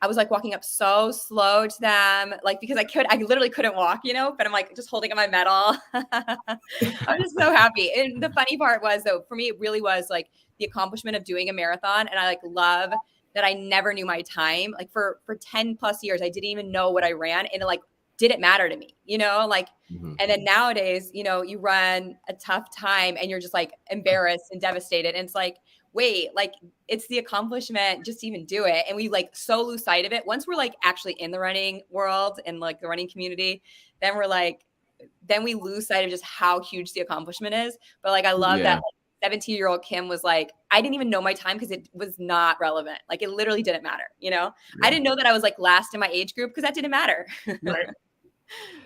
I was like walking up so slow to them, like because I literally couldn't walk, but I'm like just holding up my medal. I'm just so happy. And the funny part was though, for me, it really was like the accomplishment of doing a marathon. And I like love that I never knew my time. Like for 10 plus years, I didn't even know what I ran. And it like didn't matter to me, and then nowadays, you run a tough time and you're just like embarrassed and devastated. And it's like, wait, like it's the accomplishment just to even do it. And we like so lose sight of it. Once we're like actually in the running world and like the running community, then we lose sight of just how huge the accomplishment is. But like, I love that 17-year-old Kim was like, I didn't even know my time because it was not relevant. Like it literally didn't matter. I didn't know that I was like last in my age group because that didn't matter. Right.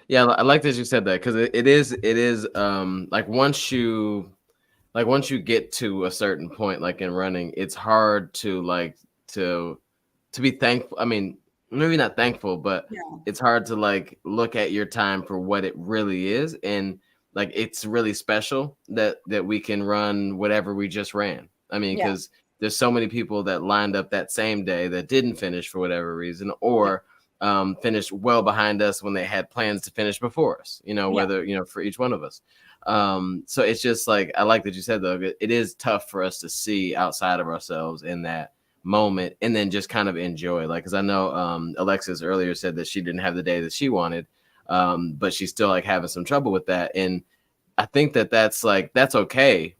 Yeah, I like that you said that because it is like once you get to a certain point, like in running, it's hard to like to be thankful. I mean, maybe not thankful, but it's hard to like look at your time for what it really is, and like it's really special that we can run whatever we just ran. I mean, because there's so many people that lined up that same day that didn't finish for whatever reason, or finished well behind us when they had plans to finish before us, whether, for each one of us. So it's just like, I like that you said though, it is tough for us to see outside of ourselves in that moment and then just kind of enjoy, like, cause I know, Alexis earlier said that she didn't have the day that she wanted, but she's still like having some trouble with that. And I think that's okay,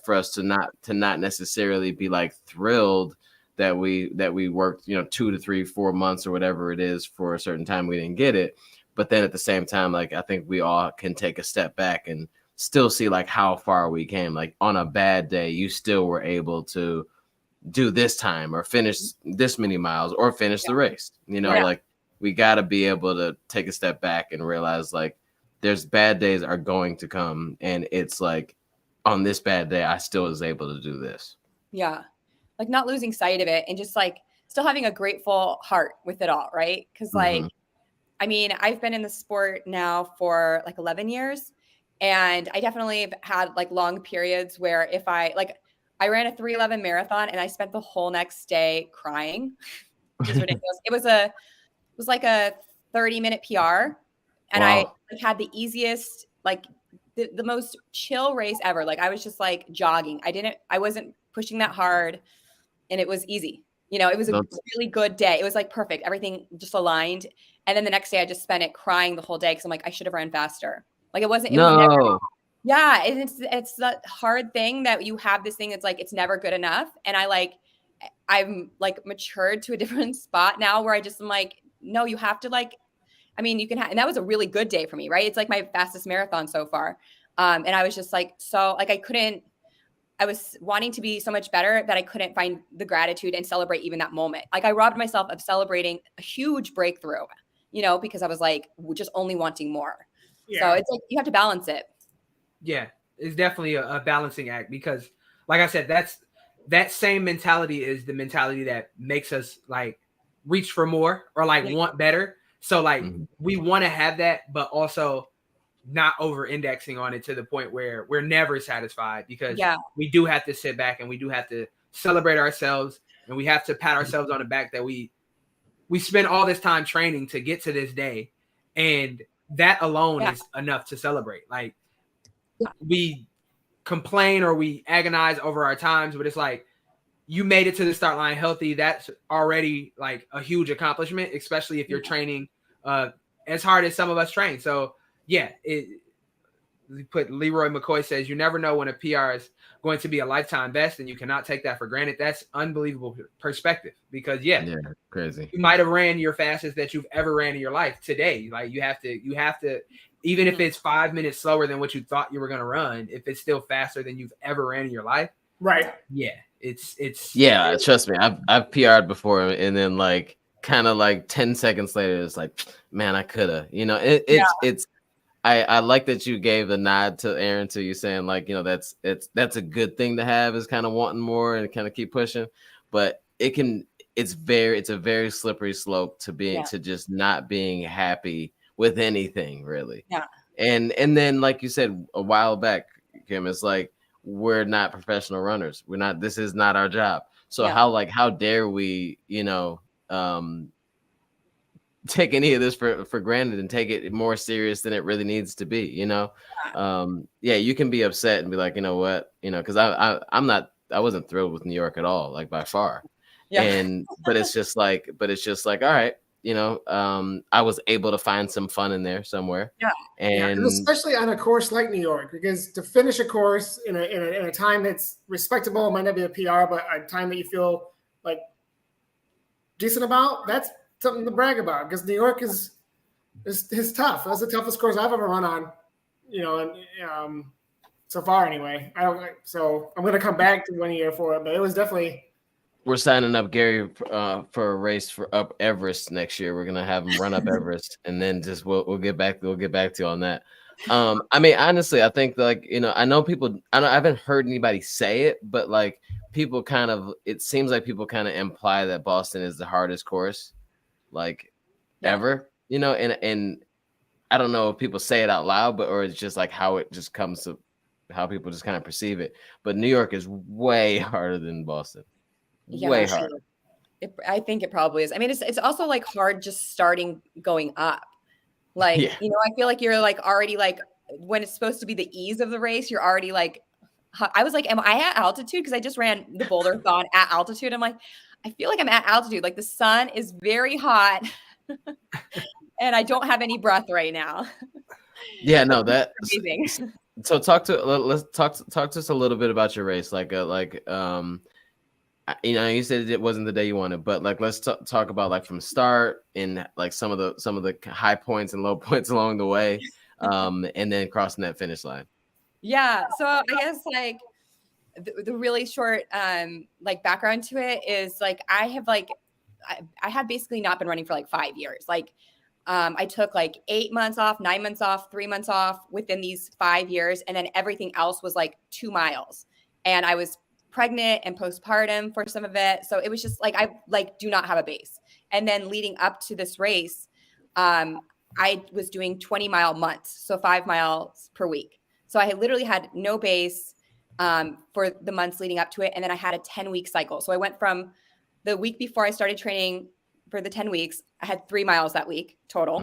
for us to not necessarily be like thrilled that we worked, 2 to 3, 4 months or whatever it is for a certain time, we didn't get it. But then at the same time, like, I think we all can take a step back and still see like how far we came. Like on a bad day, you still were able to do this time or finish this many miles or finish the race. Like we got to be able to take a step back and realize like there's bad days are going to come. And it's like on this bad day, I still was able to do this. Yeah. Like not losing sight of it and just like still having a grateful heart with it all. Right. Cause like, I mean, I've been in the sport now for like 11 years and I definitely have had like long periods where if I ran a 3:11 marathon and I spent the whole next day crying, which is ridiculous. It was like a 30-minute PR and I had the easiest, like the most chill race ever. Like I was just like jogging. I wasn't pushing that hard and it was easy. It was a really good day. It was like perfect. Everything just aligned. And then the next day I just spent it crying the whole day because I'm like, I should have run faster. Like it wasn't. No. It was never, yeah. And it's that hard thing that you have this thing. It's like, it's never good enough. And I'm like matured to a different spot now where I just am like, no, you have to like, I mean, you can and that was a really good day for me, right? It's like my fastest marathon so far. And I was just like, so like I was wanting to be so much better that I couldn't find the gratitude and celebrate even that moment. Like I robbed myself of celebrating a huge breakthrough, because I was like just only wanting more. Yeah. So it's like you have to balance it. Yeah, it's definitely a balancing act because, like I said, that same mentality is the mentality that makes us like reach for more or like want better. So like we want to have that, but also not over indexing on it to the point where we're never satisfied because we do have to sit back and we do have to celebrate ourselves and we have to pat ourselves on the back that we spend all this time training to get to this day. And that alone is enough to celebrate. Like we complain or we agonize over our times, but it's like you made it to the start line healthy. That's already like a huge accomplishment, especially if you're training as hard as some of us train. So yeah, Leroy McCoy says, you never know when a PR is going to be a lifetime best and you cannot take that for granted. That's unbelievable perspective because crazy. You might have ran your fastest that you've ever ran in your life today. Like you have to, even if it's 5 minutes slower than what you thought you were going to run, if it's still faster than you've ever ran in your life. Right. Yeah. Trust me. I've PR'd before and then like kind of like 10 seconds later, it's like, man, I coulda, it's, I like that you gave the nod to Aaron to you saying like, that's a good thing to have is kind of wanting more and kind of keep pushing, but it's a very slippery slope to being to just not being happy with anything really. Yeah. And then like you said a while back, Kim, it's like we're not professional runners. This is not our job. So how dare we, take any of this for granted and take it more serious than it really needs to be, you can be upset and be like, you know what, because I wasn't thrilled with New York at all, like by far. But it's just like, all right, I was able to find some fun in there somewhere. And especially on a course like New York, because to finish a course in a time that's respectable, it might not be a PR, but a time that you feel like decent about, that's something to brag about because New York is tough. That's the toughest course I've ever run on, and so far anyway. So I'm going to come back to 1 year for it, but it was definitely. We're signing up Gary for a race for up Everest next year. We're gonna have him run up Everest, and then just we'll get back to you on that. I mean, honestly, I think like I know people. I haven't heard anybody say it, but like people kind of. It seems like people kind of imply that Boston is the hardest course, like ever. And I don't know if people say it out loud, or it's just like how it just comes to how people just kind of perceive it. But New York is way harder than Boston. Way harder. I think it probably is. I mean, it's also like hard just starting going up. Like, I feel like you're like already like when it's supposed to be the ease of the race, you're already like, I was like, am I at altitude? Because I just ran the Boulder-thon at altitude. I'm like, I feel like I'm at altitude. Like the sun is very hot and I don't have any breath right now. Yeah, no, that's amazing. So let's talk to us a little bit about your race. You said it wasn't the day you wanted, but like let's talk about like from start and like some of the high points and low points along the way, and then crossing that finish line. Yeah. So I guess like the really short like background to it is like I have basically not been running for like 5 years. Like I took like 8 months off, 9 months off, 3 months off within these 5 years, and then everything else was like 2 miles. And I was pregnant and postpartum for some of it, so it was just like I like do not have a base. And then leading up to this race, I was doing 20-mile months, so 5 miles per week. So I literally had no base for the months leading up to it, and then I had a 10-week cycle. So I went from the week before I started training for the 10 weeks, I had 3 miles that week total.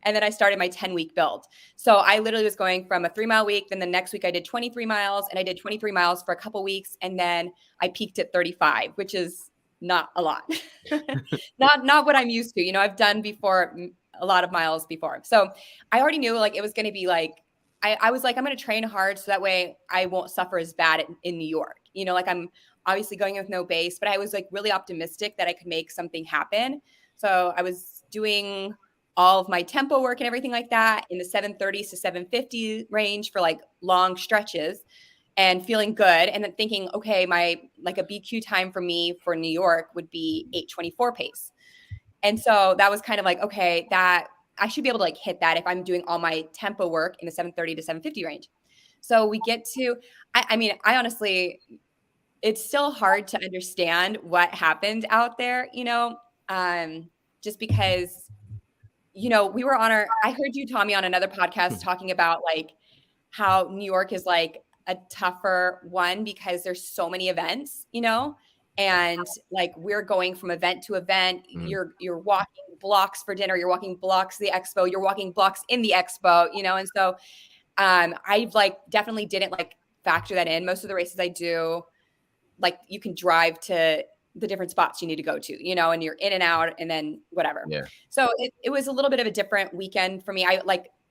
And then I started my 10-week build. So I literally was going from a 3-mile week. Then the next week I did 23 miles, and I did 23 miles for a couple weeks. And then I peaked at 35, which is not a lot. not what I'm used to. I've done before a lot of miles before. So I already knew like it was going to be like, I was like, I'm going to train hard so that way I won't suffer as bad in New York. Like I'm obviously going with no base, but I was like really optimistic that I could make something happen. So I was doing all of my tempo work and everything like that in the 730s to 750 range for like long stretches and feeling good. And then thinking, okay, my like a BQ time for me for New York would be 8:24 pace. And so that was kind of like, okay, that I should be able to like hit that if I'm doing all my tempo work in the 730 to 750 range. So we get to, I mean, I honestly, it's still hard to understand what happened out there, just because, we were on I heard you, Tommy, on another podcast talking about like how New York is like a tougher one because there's so many events, and like we're going from event to event. You're walking blocks for dinner, you're walking blocks to the expo, you're walking blocks in the expo, and so I like definitely didn't like factor that in. Most of the races I do, like you can drive to the different spots you need to go to, and you're in and out and then whatever. Yeah. So it was a little bit of a different weekend for me.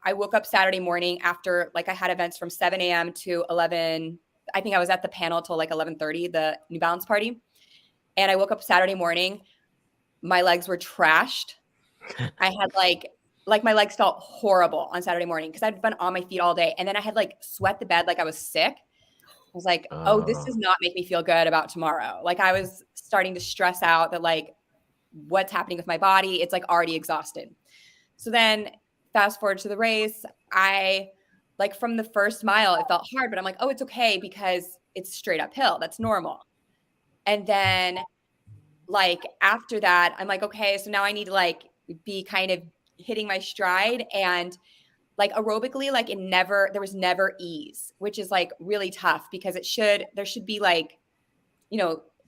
I woke up Saturday morning after like I had events from 7 a.m. to 11. I think I was at the panel till like 11:30, the New Balance party. And I woke up Saturday morning, my legs were trashed. I had like my legs felt horrible on Saturday morning because I'd been on my feet all day. And then I had like sweat the bed like I was sick. I was like, oh, this does not make me feel good about tomorrow. Like I was starting to stress out that like what's happening with my body. It's like already exhausted. So then fast forward to the race, I like from the first mile, it felt hard, but I'm like, oh, it's okay because it's straight uphill. That's normal. And then like after that, I'm like, okay, so now I need to like be kind of hitting my stride. And like aerobically, like there was never ease, which is like really tough because there should be like,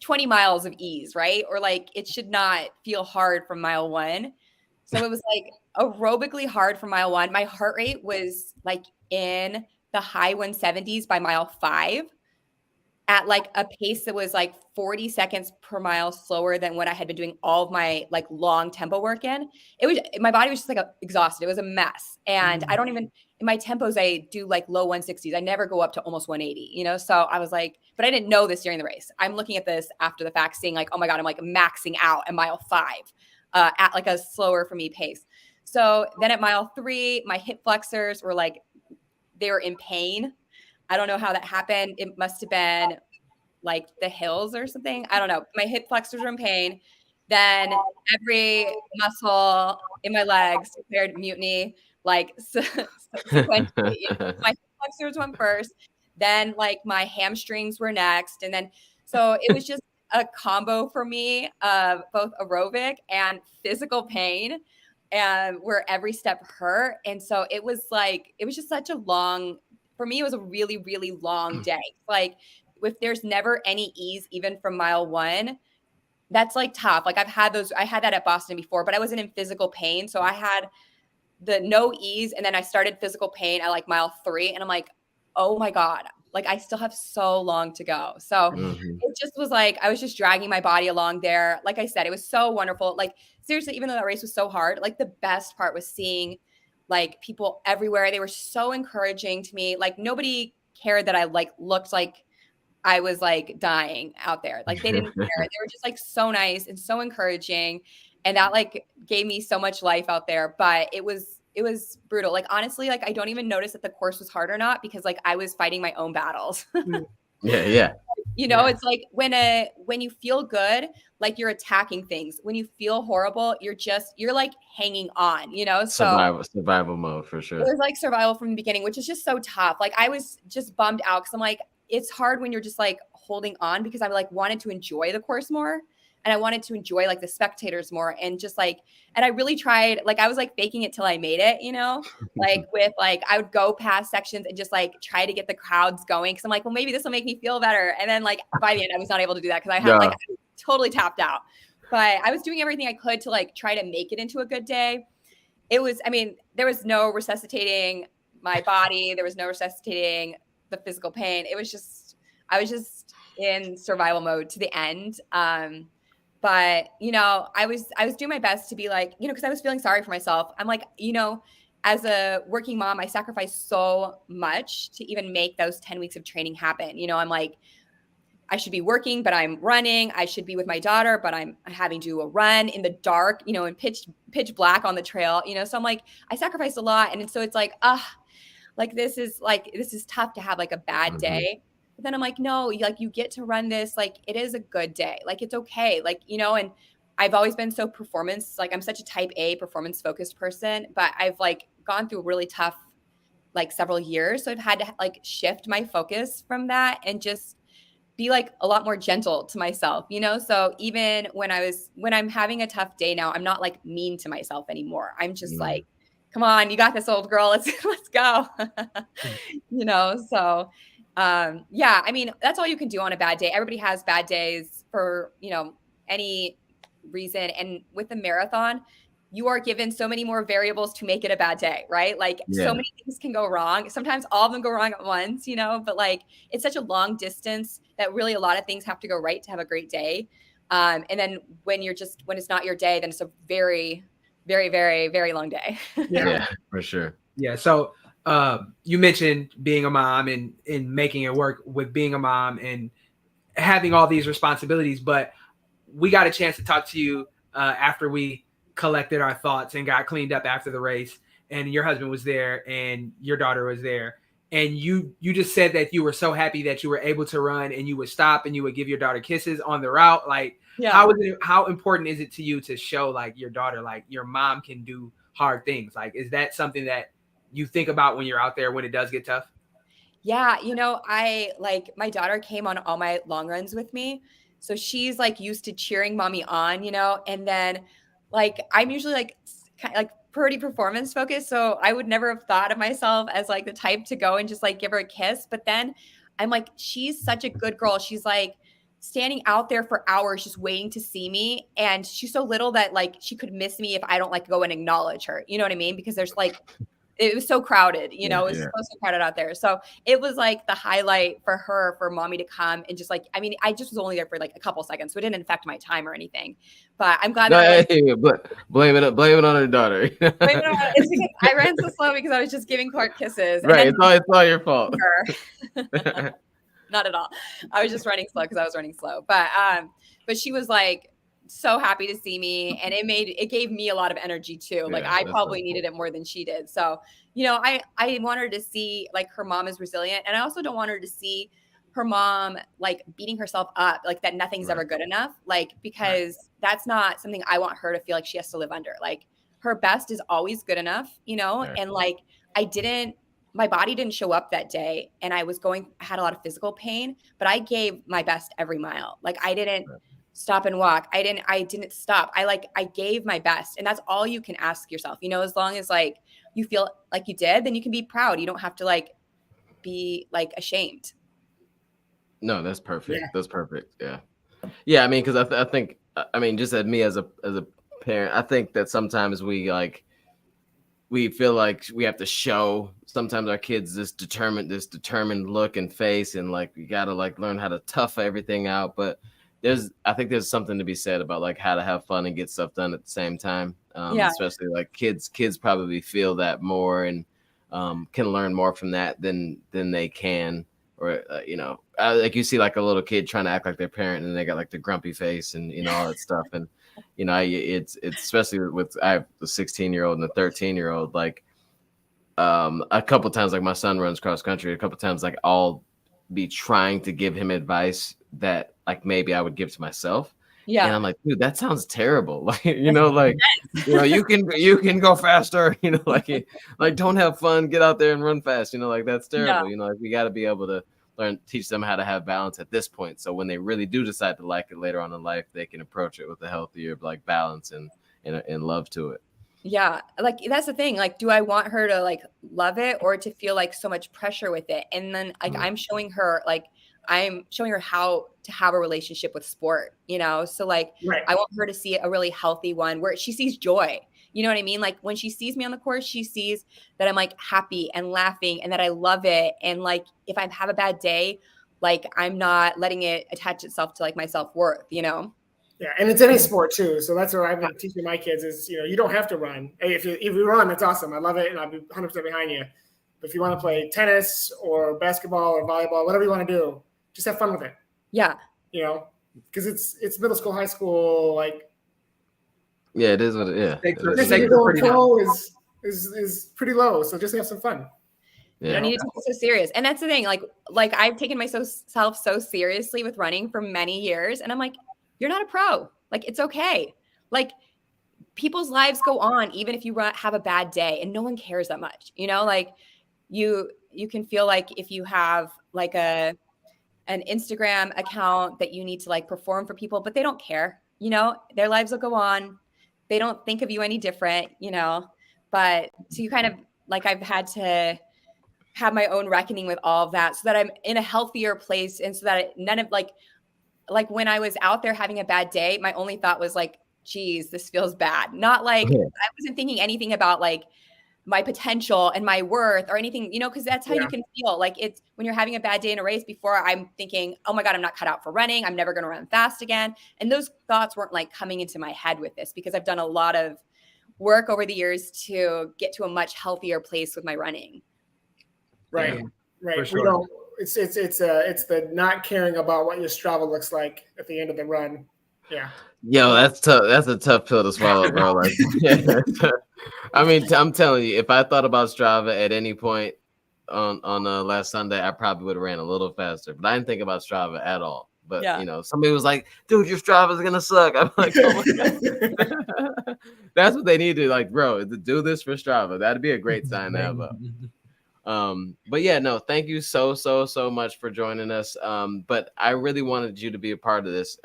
20 miles of ease, right? Or like it should not feel hard from mile 1. So it was like aerobically hard from mile 1. My heart rate was like in the high 170s by mile 5 at like a pace that was like 40 seconds per mile slower than what I had been doing all of my like long tempo work in. My body was just like exhausted. It was a mess. And I don't even, in my tempos, I do like low 160s. I never go up to almost 180, So I was like, but I didn't know this during the race. I'm looking at this after the fact, seeing like, oh my God, I'm like maxing out at mile 5 at like a slower for me pace. So then at mile 3, my hip flexors were like, they were in pain. I don't know how that happened. It must have been like the hills or something. I don't know. My hip flexors were in pain. Then every muscle in my legs declared mutiny, like sequentially. My hip flexors went first. Then like my hamstrings were next. And then, so it was just a combo for me of both aerobic and physical pain, and where every step hurt. And so it was just such a long, for me, it was a really, really long day. Like if there's never any ease, even from mile 1, that's like tough. Like I had that at Boston before, but I wasn't in physical pain. So I had the no ease. And then I started physical pain at like mile 3. And I'm like, oh my God, like I still have so long to go. So it just was like, I was just dragging my body along there. Like I said, it was so wonderful. Like seriously, even though that race was so hard, like the best part was seeing like people everywhere. They were so encouraging to me. Like nobody cared that I like looked like I was like dying out there. Like they didn't care. They were just like so nice and so encouraging. And that like gave me so much life out there. But it was brutal. Like honestly, like I don't even notice that the course was hard or not because like I was fighting my own battles. Yeah. You know, it's like when you feel good, like you're attacking things. When you feel horrible, you're like hanging on, you know? So survival mode for sure. It was like survival from the beginning, which is just so tough. Like I was just bummed out because I'm like, it's hard when you're just like holding on because I like wanted to enjoy the course more. And I wanted to enjoy like the spectators more and just like, and I really tried, like I was like faking it till I made it, you know, like with like, I would go past sections and just like try to get the crowds going. Cause I'm like, well, maybe this will make me feel better. And then like by the end, I was not able to do that because I had like I totally tapped out. But I was doing everything I could to like try to make it into a good day. It was, I mean, there was no resuscitating my body. There was no resuscitating the physical pain. It was just, I was just in survival mode to the end. But, you know, I was doing my best to be like, you know, because I was feeling sorry for myself. I'm like, you know, as a working mom, I sacrificed so much to even make those 10 weeks of training happen. You know, I'm like, I should be working, but I'm running. I should be with my daughter, but I'm having to do a run in the dark, you know, in pitch black on the trail, you know? So I'm like, I sacrificed a lot. And so it's like, like, this is tough to have like a bad day. But then I'm like, no, like you get to run this, like it is a good day. Like it's okay. Like, you know, and I've always been so performance, like I'm such a type A performance focused person, but I've like gone through really tough, like several years. So I've had to like shift my focus from that and just be like a lot more gentle to myself, you know? So even when I'm having a tough day now, I'm not like mean to myself anymore. I'm just like, come on, you got this, old girl. Let's go. You know? So yeah, I mean, that's all you can do on a bad day. Everybody has bad days for, you know, any reason. And with the marathon, you are given so many more variables to make it a bad day, right? Like so many things can go wrong. Sometimes all of them go wrong at once, you know, but like it's such a long distance that really a lot of things have to go right to have a great day. And then when it's not your day, then it's a very, very, very, very long day. Yeah, for sure. Yeah. So you mentioned being a mom and making it work with being a mom and having all these responsibilities, but we got a chance to talk to you after we collected our thoughts and got cleaned up after the race, and your husband was there and your daughter was there, and you just said that you were so happy that you were able to run and you would stop and you would give your daughter kisses on the route. Like how important is it to you to show like your daughter like your mom can do hard things? Like is that something that you think about when you're out there when it does get tough? Yeah, you know, my daughter came on all my long runs with me. So she's like used to cheering mommy on, you know, and then like I'm usually like kind of like pretty performance focused. So I would never have thought of myself as like the type to go and just like give her a kiss. But then I'm like, she's such a good girl. She's like standing out there for hours just waiting to see me. And she's so little that like she could miss me if I don't like go and acknowledge her. You know what I mean? Because there's like it was so crowded, you know, it was so crowded out there. So it was like the highlight for mommy to come and just like, I mean, I just was only there for like a couple seconds, so it didn't affect my time or anything, but I'm glad that blame it on her daughter. Blame it on, it's because I ran so slow because I was just giving Clark kisses. Right. It's all your fault. Not at all. I was just running slow because I was running slow, but she was like, so happy to see me, and it gave me a lot of energy too. Like I probably needed it more than she did. So, you know, I want her to see like her mom is resilient, and I also don't want her to see her mom like beating herself up, like that nothing's ever good enough, like because that's not something I want her to feel like she has to live under. Like her best is always good enough, you know, and like my body didn't show up that day, and I had a lot of physical pain, but I gave my best every mile. Like I didn't stop and walk. I didn't stop. I gave my best, and that's all you can ask yourself, you know, as long as like you feel like you did, then you can be proud. You don't have to like be like ashamed. No, that's perfect. Yeah. That's perfect. Yeah. Yeah. I mean, cause I think, I mean, just as me as a parent, I think that sometimes we feel like we have to show sometimes our kids this determined look and face, and like, we got to like learn how to tough everything out. But I think there's something to be said about like how to have fun and get stuff done at the same time. Especially like kids probably feel that more and can learn more from that than they can, or like you see like a little kid trying to act like their parent, and they got like the grumpy face and all that stuff. And it's especially with I have a 16-year-old and a 13-year-old. Like a couple times, like my son runs cross country. A couple times, like I'll be trying to give him advice that like maybe I would give to myself. Yeah. And I'm like, dude, that sounds terrible. Like, you can go faster, like don't have fun, get out there and run fast. Like that's terrible. Yeah. Like we got to be able to teach them how to have balance at this point. So when they really do decide to like it later on in life, they can approach it with a healthier like balance and love to it. Yeah. Like that's the thing. Like, do I want her to like love it or to feel like so much pressure with it? And then like I'm showing her how to have a relationship with sport, So like I want her to see a really healthy one where she sees joy. You know what I mean? Like when she sees me on the course, she sees that I'm like happy and laughing and that I love it. And like if I have a bad day, like I'm not letting it attach itself to like my self-worth, Yeah, and it's any sport too. So that's what I've been teaching my kids is, you don't have to run. Hey, if you run, that's awesome. I love it, and I'll be 100% behind you. But if you want to play tennis or basketball or volleyball, whatever you want to do, just have fun with it. Yeah. Because it's middle school, high school, like. Yeah, it is what it is. Is pretty low, so just have some fun. Yeah. You don't need to take it so serious. And that's the thing. Like I've taken myself so seriously with running for many years, and I'm like, you're not a pro. Like it's okay. Like people's lives go on even if you have a bad day, and no one cares that much. Like you can feel like if you have like an Instagram account that you need to like perform for people, but they don't care. Their lives will go on. They don't think of you any different. But so you kind of like I've had to have my own reckoning with all of that so that I'm in a healthier place, and so that none of like when I was out there having a bad day, my only thought was like, geez, this feels bad. Not like I wasn't thinking anything about like my potential and my worth or anything, because that's how you can feel. Like it's when you're having a bad day in a race before I'm thinking, oh my God, I'm not cut out for running. I'm never going to run fast again. And those thoughts weren't like coming into my head with this because I've done a lot of work over the years to get to a much healthier place with my running. Right. Yeah, Right. sure. We don't. It's the not caring about what your Strava looks like at the end of the run. Yeah. Yo, that's tough. That's a tough pill to swallow, bro. Like, I mean, I'm telling you, if I thought about Strava at any point on last Sunday, I probably would have ran a little faster. But I didn't think about Strava at all. But somebody was like, "Dude, your Strava's gonna suck." I'm like, "Oh my God." That's what they need to like, bro. To do this for Strava, that'd be a great sign to have up. But yeah, no, thank you so much for joining us. But I really wanted you to be a part of this.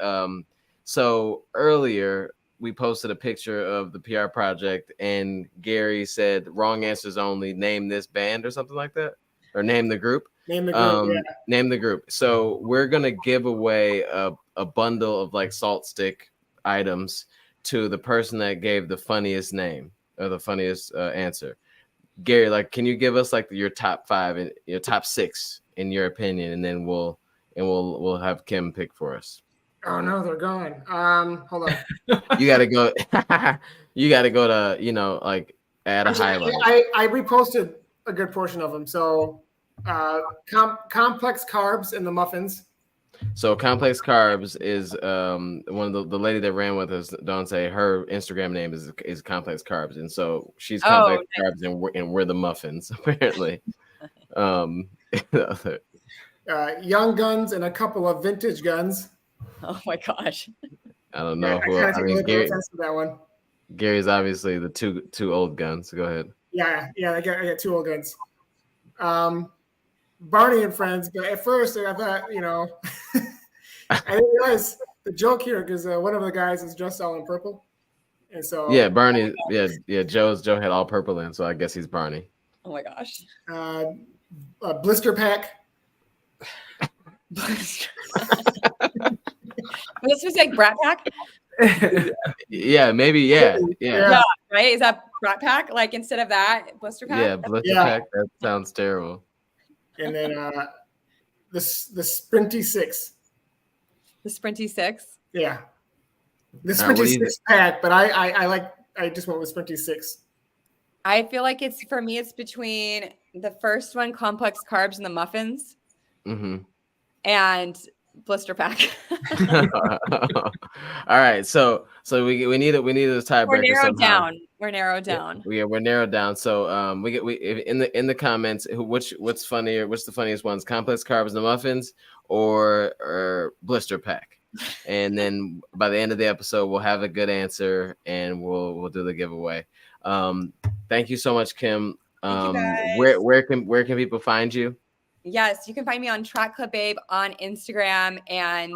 So earlier we posted a picture of the PR project, and Gary said wrong answers only, name this band or something like that, or name the group. Name the group. Name the group. So we're gonna give away a bundle of like salt stick items to the person that gave the funniest name or the funniest answer. Gary, like, can you give us like your top 5 and your top 6 in your opinion, and then we'll have Kim pick for us. Oh no, they're gone. Hold on. You gotta go. You gotta go to like add a highlight. I reposted a good portion of them. So complex carbs in the muffins. So complex carbs is one of the lady that ran with us, Dante. Her Instagram name is complex carbs, and so she's complex carbs, and we're the muffins apparently. Young guns and a couple of vintage guns. Oh my gosh! I don't know. I mean, Gary, that one. Gary's obviously the two old guns. So go ahead. Yeah, I got 2 old guns. Barney and friends, but at first I thought, I didn't realize the joke here because one of the guys is dressed all in purple, and so Barney, Joe had all purple in, so I guess he's Barney. Oh my gosh! A blister pack. This was like Brat Pack. Yeah, maybe. Yeah. Right? Is that Brat Pack? Like instead of that, blister pack? Yeah, blister pack. That sounds terrible. And then the Sprinty 6. The Sprinty 6? Yeah. The Sprinty 6 pack, but I just went with Sprinty 6. I feel like it's between the first one, complex carbs, and the muffins. and blister pack. All right, so we need a tiebreaker. We're narrowed somehow. down. We're narrowed down. We're narrowed down. So we in the comments, what's funnier? What's the funniest ones? Complex carbs and muffins or blister pack? And then by the end of the episode, we'll have a good answer and we'll do the giveaway. Thank you so much, Kim. Thank you guys. Where can people find you? Yes, you can find me on TrackClubBabe on Instagram, and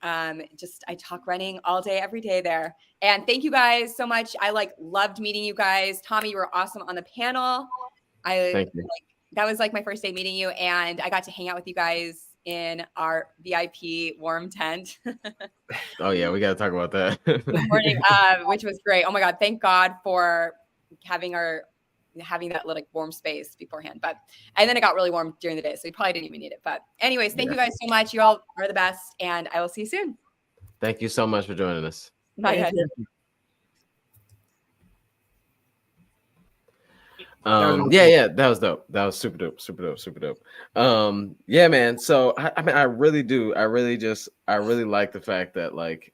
I talk running all day, every day there. And thank you guys so much. I loved meeting you guys. Tommy, you were awesome on the panel. Thank you. That was like my first day meeting you, and I got to hang out with you guys in our VIP warm tent. Oh yeah, we got to talk about that. This morning, which was great. Oh my God, thank God for having that little warm space beforehand. And then it got really warm during the day, so we probably didn't even need it. But anyways, thank you guys so much. You all are the best, and I will see you soon. Thank you so much for joining us. Bye, guys. Yeah, that was dope. That was super dope. Yeah, man. So I mean, I really like the fact that like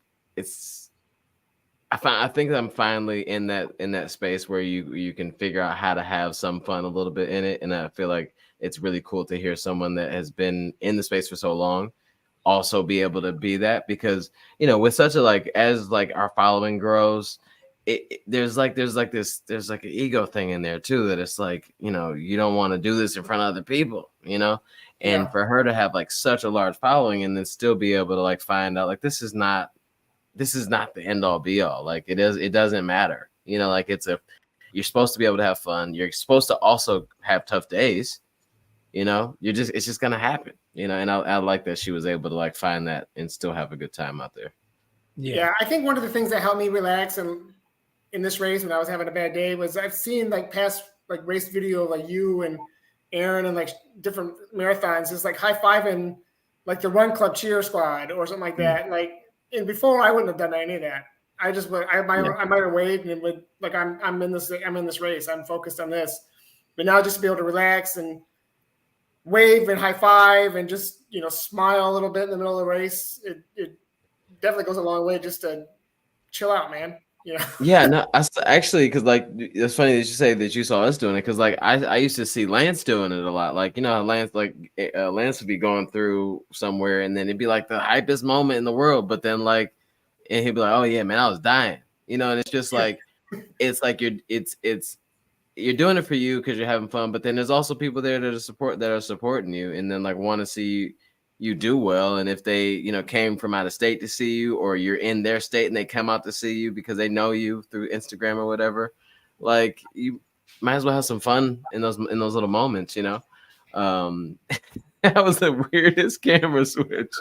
I think I'm finally in that space where you can figure out how to have some fun a little bit in it, and I feel like it's really cool to hear someone that has been in the space for so long also be able to be that, because with such a as our following grows, there's an ego thing in there too, that it's you don't want to do this in front of other people, and for her to have such a large following and then still be able to find out this is not the end all be all. It doesn't matter. You're supposed to be able to have fun. You're supposed to also have tough days. It's just gonna happen. And I like that she was able to find that and still have a good time out there. Yeah, I think one of the things that helped me relax and in this race when I was having a bad day was I've seen past race video of you and Aaron and different marathons, just high-fiving the Run Club cheer squad or something like that. And before I wouldn't have done any of that. I might have waved and would I'm in this race. I'm focused on this. But now just to be able to relax and wave and high five and just smile a little bit in the middle of the race, it definitely goes a long way just to chill out, man. Yeah, no, actually, because it's funny that you say that you saw us doing it, because I used to see Lance doing it a lot. How Lance Lance would be going through somewhere and then it'd be the hypest moment in the world, but then and he'd be like, oh yeah, man, I was dying, and it's just you're doing it for you because you're having fun, but then there's also people there that are supporting you and then want to see you do well. And if they came from out of state to see you, or you're in their state and they come out to see you because they know you through Instagram or whatever, you might as well have some fun in those little moments. That was the weirdest camera switch.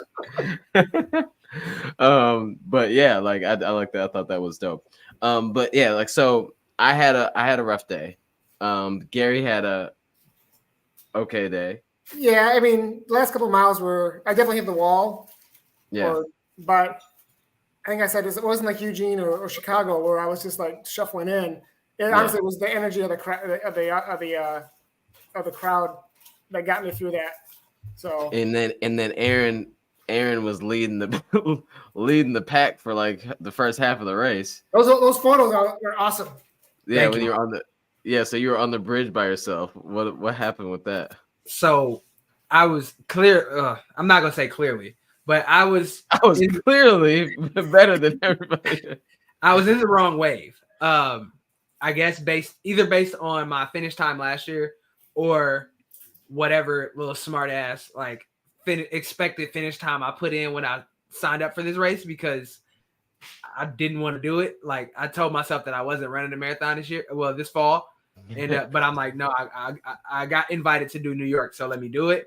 But yeah, I like that. I thought that was dope. But yeah, so I had a rough day. Gary had a okay day. Yeah, I mean, the last couple of miles I definitely hit the wall. Yeah. But I think I said it wasn't like Eugene or Chicago where I was just shuffling in. Honestly, it was the energy of the crowd that got me through that. So and then Aaron was leading the pack for the first half of the race. Those photos were awesome. Yeah, when you were so you were on the bridge by yourself. What happened with that? So I was clear. I'm not gonna say clearly, but I was clearly better than everybody. I was in the wrong wave. I guess based on my finish time last year or whatever little smart ass expected finish time I put in when I signed up for this race, because I didn't want to do it. I told myself that I wasn't running a marathon this fall. And but I'm no, I got invited to do New York, so let me do it.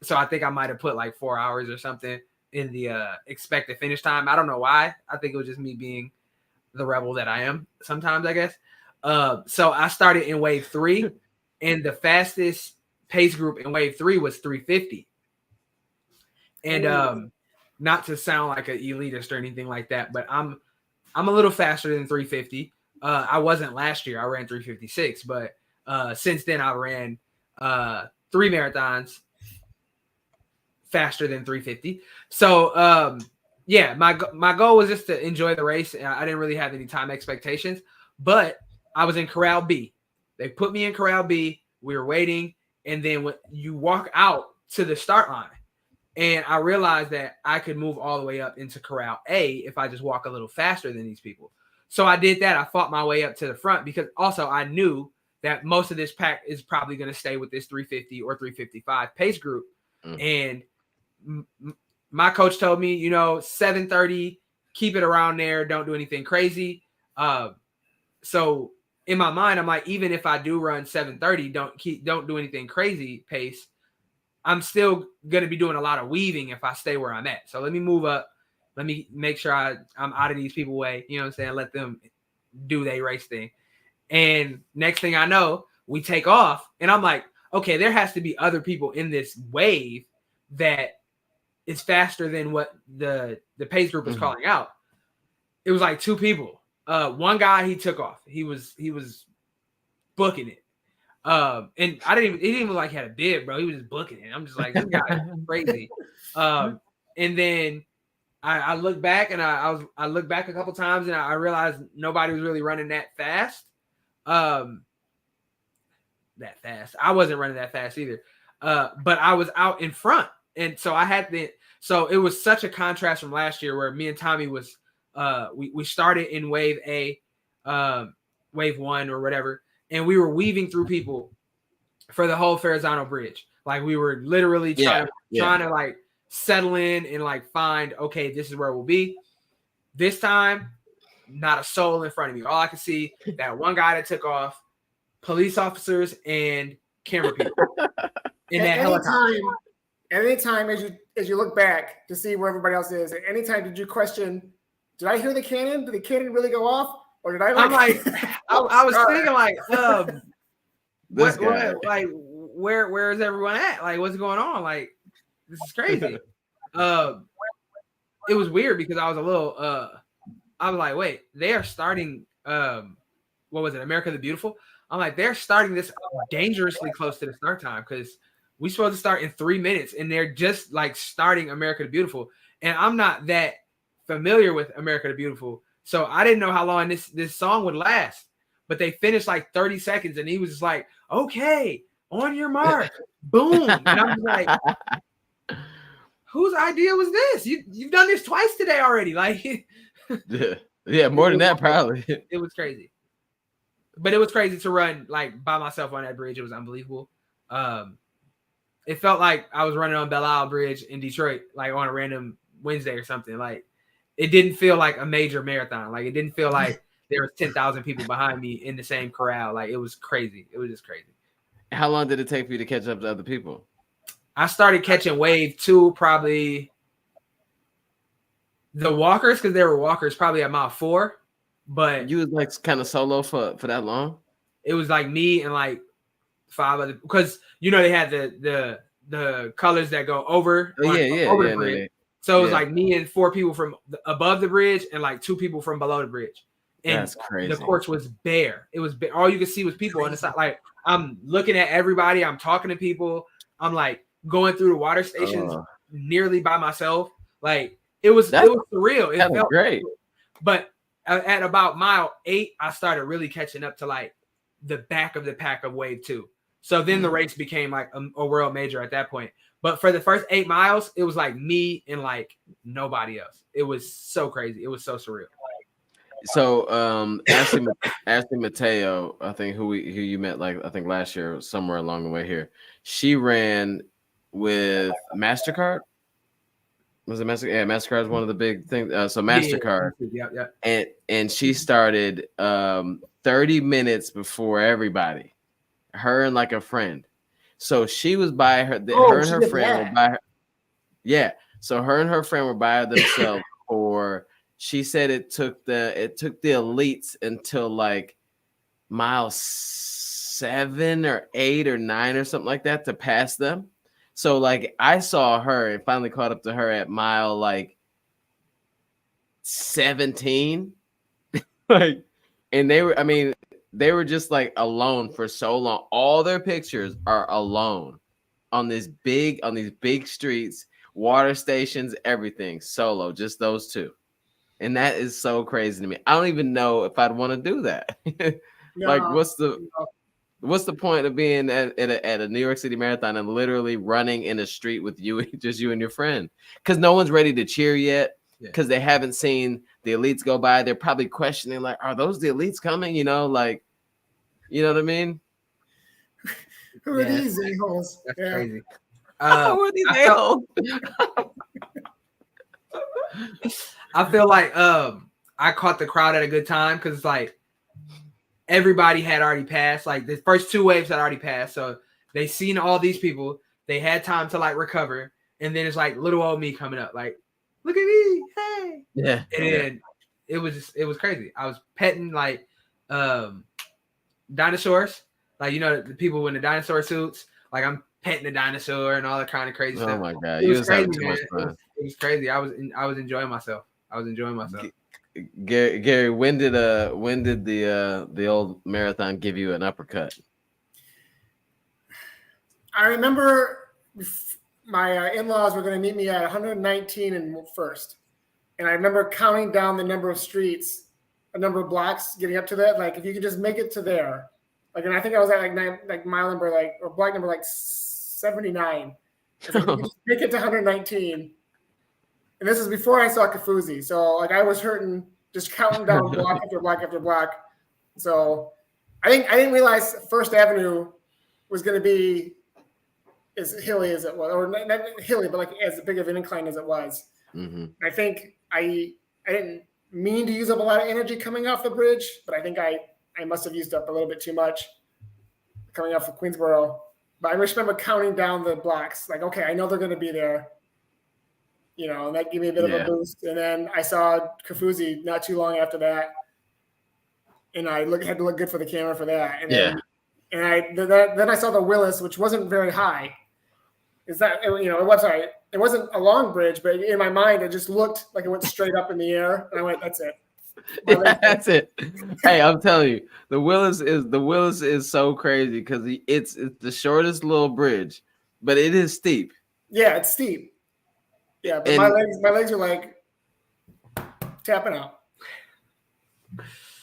So I think I might have put 4 hours or something in the expected finish time. I don't know why. I think it was just me being the rebel that I am sometimes, I guess. So I started in wave 3, and the fastest pace group in wave 3 was 350. And not to sound like an elitist or anything like that, but I'm a little faster than 350. I wasn't last year. I ran 356, but since then I ran 3 marathons, faster than 350. So yeah, my goal was just to enjoy the race. I didn't really have any time expectations, but I was in Corral B. They put me in Corral B. We were waiting, and then when you walk out to the start line, and I realized that I could move all the way up into Corral A if I just walk a little faster than these people. So I did that. I fought my way up to the front because also I knew that most of this pack is probably going to stay with this 350 or 355 pace group. And my coach told me, 730, keep it around there. Don't do anything crazy. So in my mind, I'm like, even if I do run 730, don't do anything crazy pace. I'm still going to be doing a lot of weaving if I stay where I'm at. So let me move up. Let me make sure I'm out of these people's way. You know what I'm saying? Let them do their race thing. And next thing I know, we take off. And I'm like, okay, there has to be other people in this wave that is faster than what the pace group is calling out. It was like 2 people. One guy, he took off. He was booking it. And it didn't even like had a bib, bro. He was just booking it. I'm just like, this guy is crazy. And then I look back and I looked back a couple times and I realized nobody was really running that fast. I wasn't running that fast either. But I was out in front. And so so it was such a contrast from last year where me and Tommy was we started in wave A, wave 1 or whatever, and we were weaving through people for the whole Ferrazano Bridge. Like we were literally trying to like settle in and like find, okay, this is where we'll be. This time, not a soul in front of me. All I could see, that one guy that took off, police officers and camera people. In that helicopter. Anytime as you look back to see where everybody else is, at any time did you question, did I hear the cannon? Did the cannon really go off? Or did I I'm like, I was thinking like, where is everyone at? Like, what's going on? Like, this is crazy. It was weird because I was a little, I was like, wait, they are starting, what was it, America the Beautiful? I'm like, they're starting this dangerously close to the start time because we're supposed to start in 3 minutes and they're just like starting America the Beautiful. And I'm not that familiar with America the Beautiful. So I didn't know how long this song would last. But they finished like 30 seconds and he was just like, okay, on your mark, boom. And I'm just like, whose idea was this? You've done this twice today already. Like, yeah, more than that probably. It was crazy. But it was crazy to run like by myself on that bridge. It was unbelievable. It felt like I was running on Belle Isle Bridge in Detroit, like on a random Wednesday or something. Like, it didn't feel like a major marathon. Like, it didn't feel like there was 10,000 people behind me in the same corral. Like, it was crazy. It was just crazy. How long did it take for you to catch up to other people? I started catching wave 2, probably the walkers, because there were walkers probably at mile 4. But you was like kind of solo for that long? It was like me and like 5 other, because they had the colors that go over over the bridge. So it was like me and 4 people from above the bridge and like 2 people from below the bridge. And that's crazy. The course was bare. It was bare. All you could see was people on the side. Like, I'm looking at everybody. I'm talking to people. I'm like going through the water stations nearly by myself. Like, it was surreal. It felt great. But at about mile 8, I started really catching up to like the back of the pack of wave 2. So then the race became like a world major at that point. But for the first 8 miles, it was like me and like nobody else. It was so crazy. It was so surreal. So Ashley Mateo, I think who you met like I think last year somewhere along the way here. She ran with MasterCard. Was it MasterCard? Yeah, MasterCard is one of the big things. So MasterCard. Yeah. And she started 30 minutes before everybody. Her and like a friend. So she was by her. Her and her friend were by her. Yeah. So her and her friend were by themselves for. She said it took the elites until like mile 7 or 8 or 9 or something like that to pass them. So like I saw her and finally caught up to her at mile like 17. Like, and they were just like alone for so long. All their pictures are alone on these big streets water stations, everything solo, just those two. And that is so crazy to me. I don't even know if I'd want to do that. Like, No, what's the point of being at a New York City marathon and literally running in a street with you, just you and your friend? Because no one's ready to cheer yet. Because they haven't seen the elites go by. They're probably questioning, like, are those the elites coming? You know, like, you know what I mean? Who are these a-holes? That's crazy. Who are these a-holes? I feel like I caught the crowd at a good time because like everybody had already passed. Like the first two waves had already passed, so they seen all these people. They had time to like recover, and then it's like little old me coming up, like, look at me, hey, yeah. And then it was crazy. I was petting like dinosaurs, like, you know, the people in the dinosaur suits. Like I'm petting the dinosaur and all that kind of crazy stuff. Oh my god, it was crazy, having too much fun. It was crazy. I was enjoying myself. Gary, when did the old marathon give you an uppercut? I remember my in-laws were going to meet me at 119 and first, and I remember counting down the number of streets, a number of blocks, getting up to that. Like, if you could just make it to there, like, and I think I was at like mile number or block number 79. Like, if you could just make it to 119. And this is before I saw Kafuzi. So like I was hurting just counting down block after block after block. So I didn't realize First Avenue was going to be as hilly as it was, or not hilly, but like as big of an incline as it was. Mm-hmm. I think I didn't mean to use up a lot of energy coming off the bridge, but I think I must have used up a little bit too much coming off of Queensboro. But I just remember counting down the blocks, like, okay, I know they're going to be there. You know, and that gave me a bit of a boost. And then I saw Kafuzi not too long after that, and I had to look good for the camera for that. And then I saw the Willis, which wasn't very high. Is that, you know, it wasn't a long bridge, but in my mind, it just looked like it went straight up in the air, and I went, "That's it." Yeah, that's it. Hey, I'm telling you, the Willis is so crazy because it's the shortest little bridge, but it is steep. Yeah, it's steep. Yeah, but my legs are like tapping out.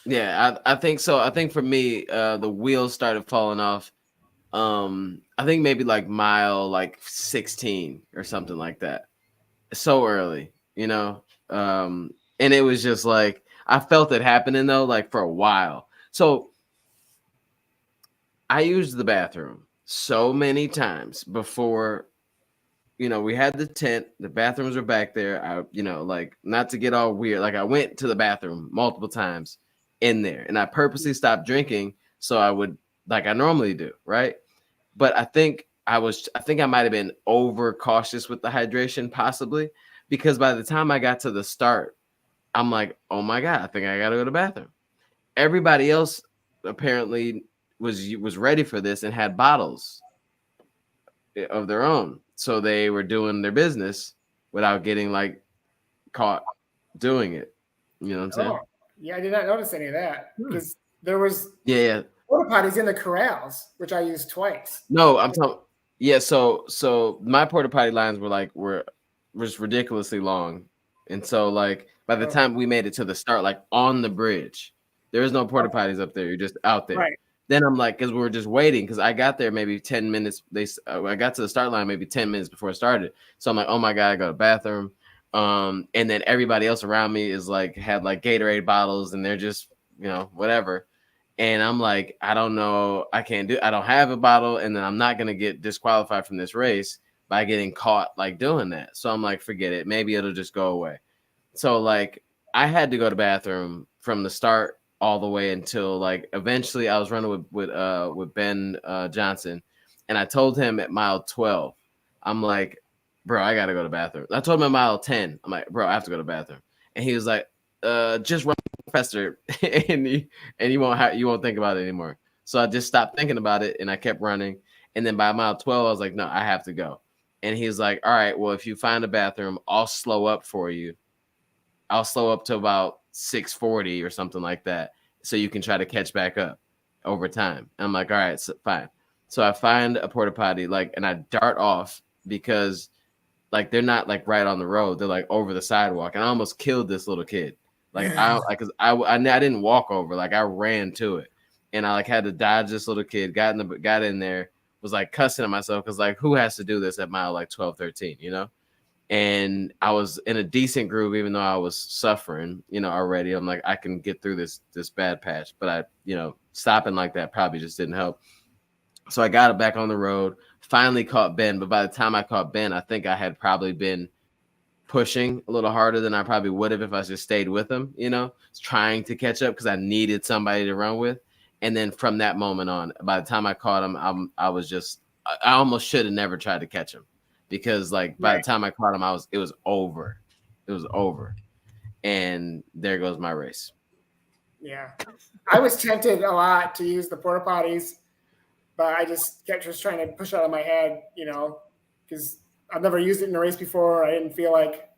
Yeah, I think so. I think for me, the wheels started falling off. I think maybe like mile 16 or something like that. So early, you know. And it was just like I felt it happening though, like for a while. So I used the bathroom so many times before. You know, we had the tent, the bathrooms were back there. I, you know, like, not to get all weird, like I went to the bathroom multiple times in there, and I purposely stopped drinking so I would, like I normally do, right? But I think I might have been over cautious with the hydration, possibly, because by the time I got to the start, I'm like, oh my God, I think I gotta go to the bathroom. Everybody else apparently was ready for this and had bottles of their own. So they were doing their business without getting like caught doing it. You know what I'm saying? Yeah, I did not notice any of that because there was porta potties in the corrals, which I used twice. No, I'm talking. Yeah, so my porta potty lines were just ridiculously long, and so like by the time we made it to the start, like on the bridge, there is no porta potties up there. You're just out there. Right. Then I'm like, because we were just waiting, because I got there maybe 10 minutes. I got to the start line maybe 10 minutes before it started. So I'm like, oh my God, I go to the bathroom. And then everybody else around me is like, had like Gatorade bottles, and they're just, you know, whatever. And I'm like, I don't know, I don't have a bottle, and then I'm not going to get disqualified from this race by getting caught like doing that. So I'm like, forget it. Maybe it'll just go away. So like, I had to go to the bathroom from the start all the way until like eventually I was running with Ben Johnson, and I told him at mile 12, I'm like, bro, I gotta go to the bathroom. I told him at mile 10, I'm like, bro, I have to go to the bathroom, and he was like, just run faster, and you won't think about it anymore. So I just stopped thinking about it, and I kept running, and then by mile 12, I was like, no, I have to go, and he was like, all right, well, if you find a bathroom, I'll slow up for you. I'll slow up to about 6:40 or something like that, so you can try to catch back up over time. And I'm like, all right, so fine. So I find a porta potty, like, and I dart off because like they're not like right on the road. They're like over the sidewalk, and I almost killed this little kid. Like I didn't walk over, like I ran to it, and I like had to dodge this little kid. Got in there, was like cussing at myself because like who has to do this at mile like 12, 13, you know? And I was in a decent groove, even though I was suffering, you know, already. I'm like, I can get through this bad patch, but I, you know, stopping like that probably just didn't help. So I got it back on the road, finally caught Ben. But by the time I caught Ben, I think I had probably been pushing a little harder than I probably would have if I just stayed with him, you know, trying to catch up because I needed somebody to run with. And then from that moment on, by the time I caught him, I almost should have never tried to catch him because like by the time I caught him, it was over. It was over. And there goes my race. Yeah. I was tempted a lot to use the porta potties, but I just kept trying to push out of my head, you know, because I've never used it in a race before. I didn't feel like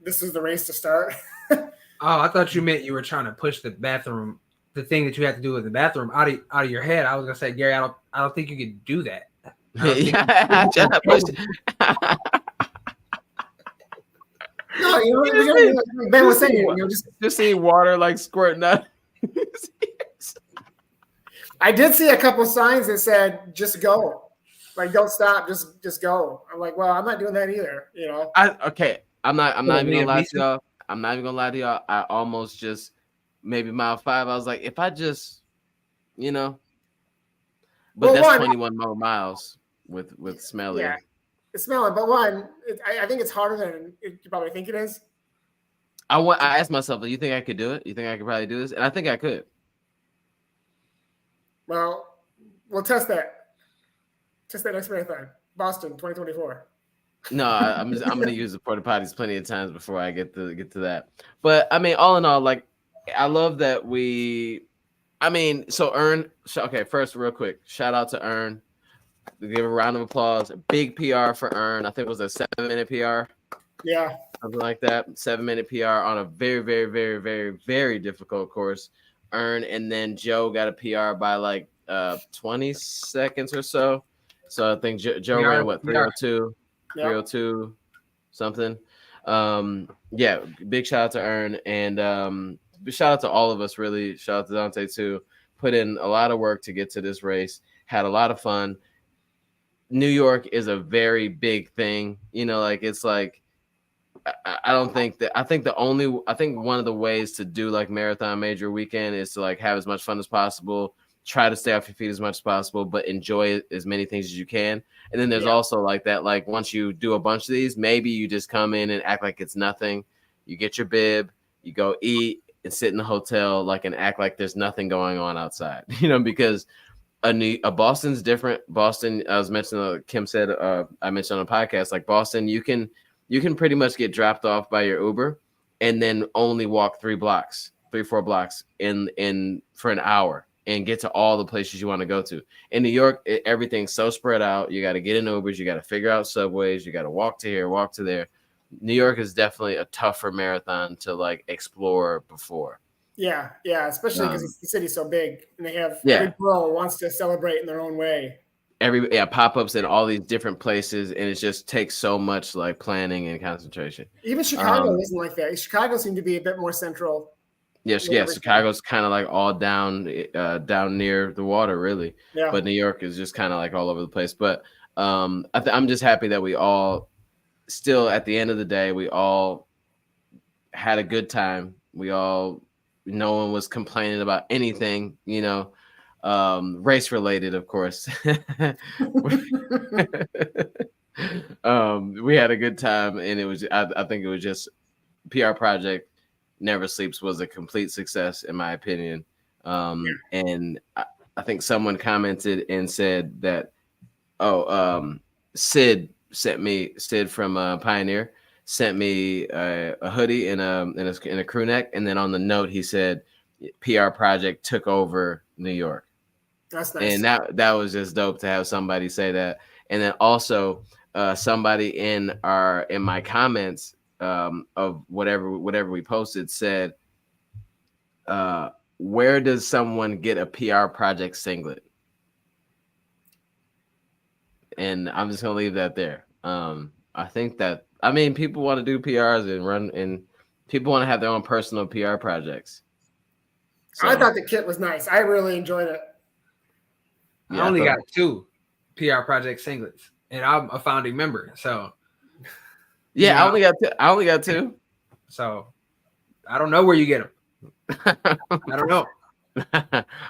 this is the race to start. Oh, I thought you meant you were trying to push the bathroom, the thing that you had to do with the bathroom out of your head. I was gonna say, Gary, I don't think you could do that. Yeah, no, you know, like Ben was saying, you know, just see water like squirting out. I did see a couple signs that said, just go. Like, don't stop, just go. I'm like, well, I'm not doing that either, you know. I'm not even gonna lie to y'all. I'm not even gonna lie to y'all. I almost just maybe mile 5. I was like, if I just, you know, but that's 21 more miles with Smelly. Yeah, it's smelling. But I think it's harder than you probably think it is. I asked myself, do you think I could do it? You think I could probably do this? And I think I could. Well, we'll test that. Test that next marathon, Boston, 2024. No, I'm gonna use the porta potties plenty of times before I get to that. But I mean, all in all, like I love that so Ern. Okay, first, real quick, shout out to Ern. Give a round of applause. Big PR for Ern. I think it was a 7-minute PR. Yeah, something like that. 7-minute PR on a very, very, very, very, very difficult course. Ern, and then Joe got a PR by like 20 seconds or so. So I think Joe ran what 302. 302 something. Yeah, big shout out to Ern and shout out to all of us, really. Shout out to Dante too. Put in a lot of work to get to this race, had a lot of fun. New York is a very big thing, you know, like it's like I don't think that I think one of the ways to do like marathon major weekend is to like have as much fun as possible, try to stay off your feet as much as possible, but enjoy as many things as you can. And then there's also like that, like once you do a bunch of these, maybe you just come in and act like it's nothing. You get your bib, you go eat and sit in the hotel, like, and act like there's nothing going on outside, you know, because a Boston's different. Boston, I was mentioning, Kim said, I mentioned on a podcast, like Boston, you can pretty much get dropped off by your Uber and then only walk 3 or 4 blocks in for an hour and get to all the places you want to go to. In New York, everything's so spread out. You got to get in Ubers. You got to figure out subways. You got to walk to here, walk to there. New York is definitely a tougher marathon to like explore before. Yeah, especially because the city's so big and they have every borough wants to celebrate in their own way. Pop-ups in all these different places, and it just takes so much like planning and concentration. Even Chicago isn't like that. Chicago seemed to be a bit more central. Yes, Chicago's kind of like all down near the water, really. Yeah. But New York is just kind of like all over the place. But I'm just happy that we all still, at the end of the day, we all had a good time. No one was complaining about anything, you know. Race related, of course. We had a good time, and it was I think it was just PR project Never Sleeps was a complete success in my opinion. And I think someone commented and said that Sid from Pioneer sent me a hoodie and a crew neck, and then on the note he said PR project took over New York. That's nice. And that was just dope to have somebody say that. And then also somebody in my comments of whatever we posted said, where does someone get a PR project singlet? And I'm just gonna leave that there. I think that I mean people want to do PRs and run, and people want to have their own personal PR projects. So, I thought the kit was nice. I really enjoyed it. I only got 2 PR project singlets, and I'm a founding member. So, yeah, I only got 2. So, I don't know where you get them. I don't know.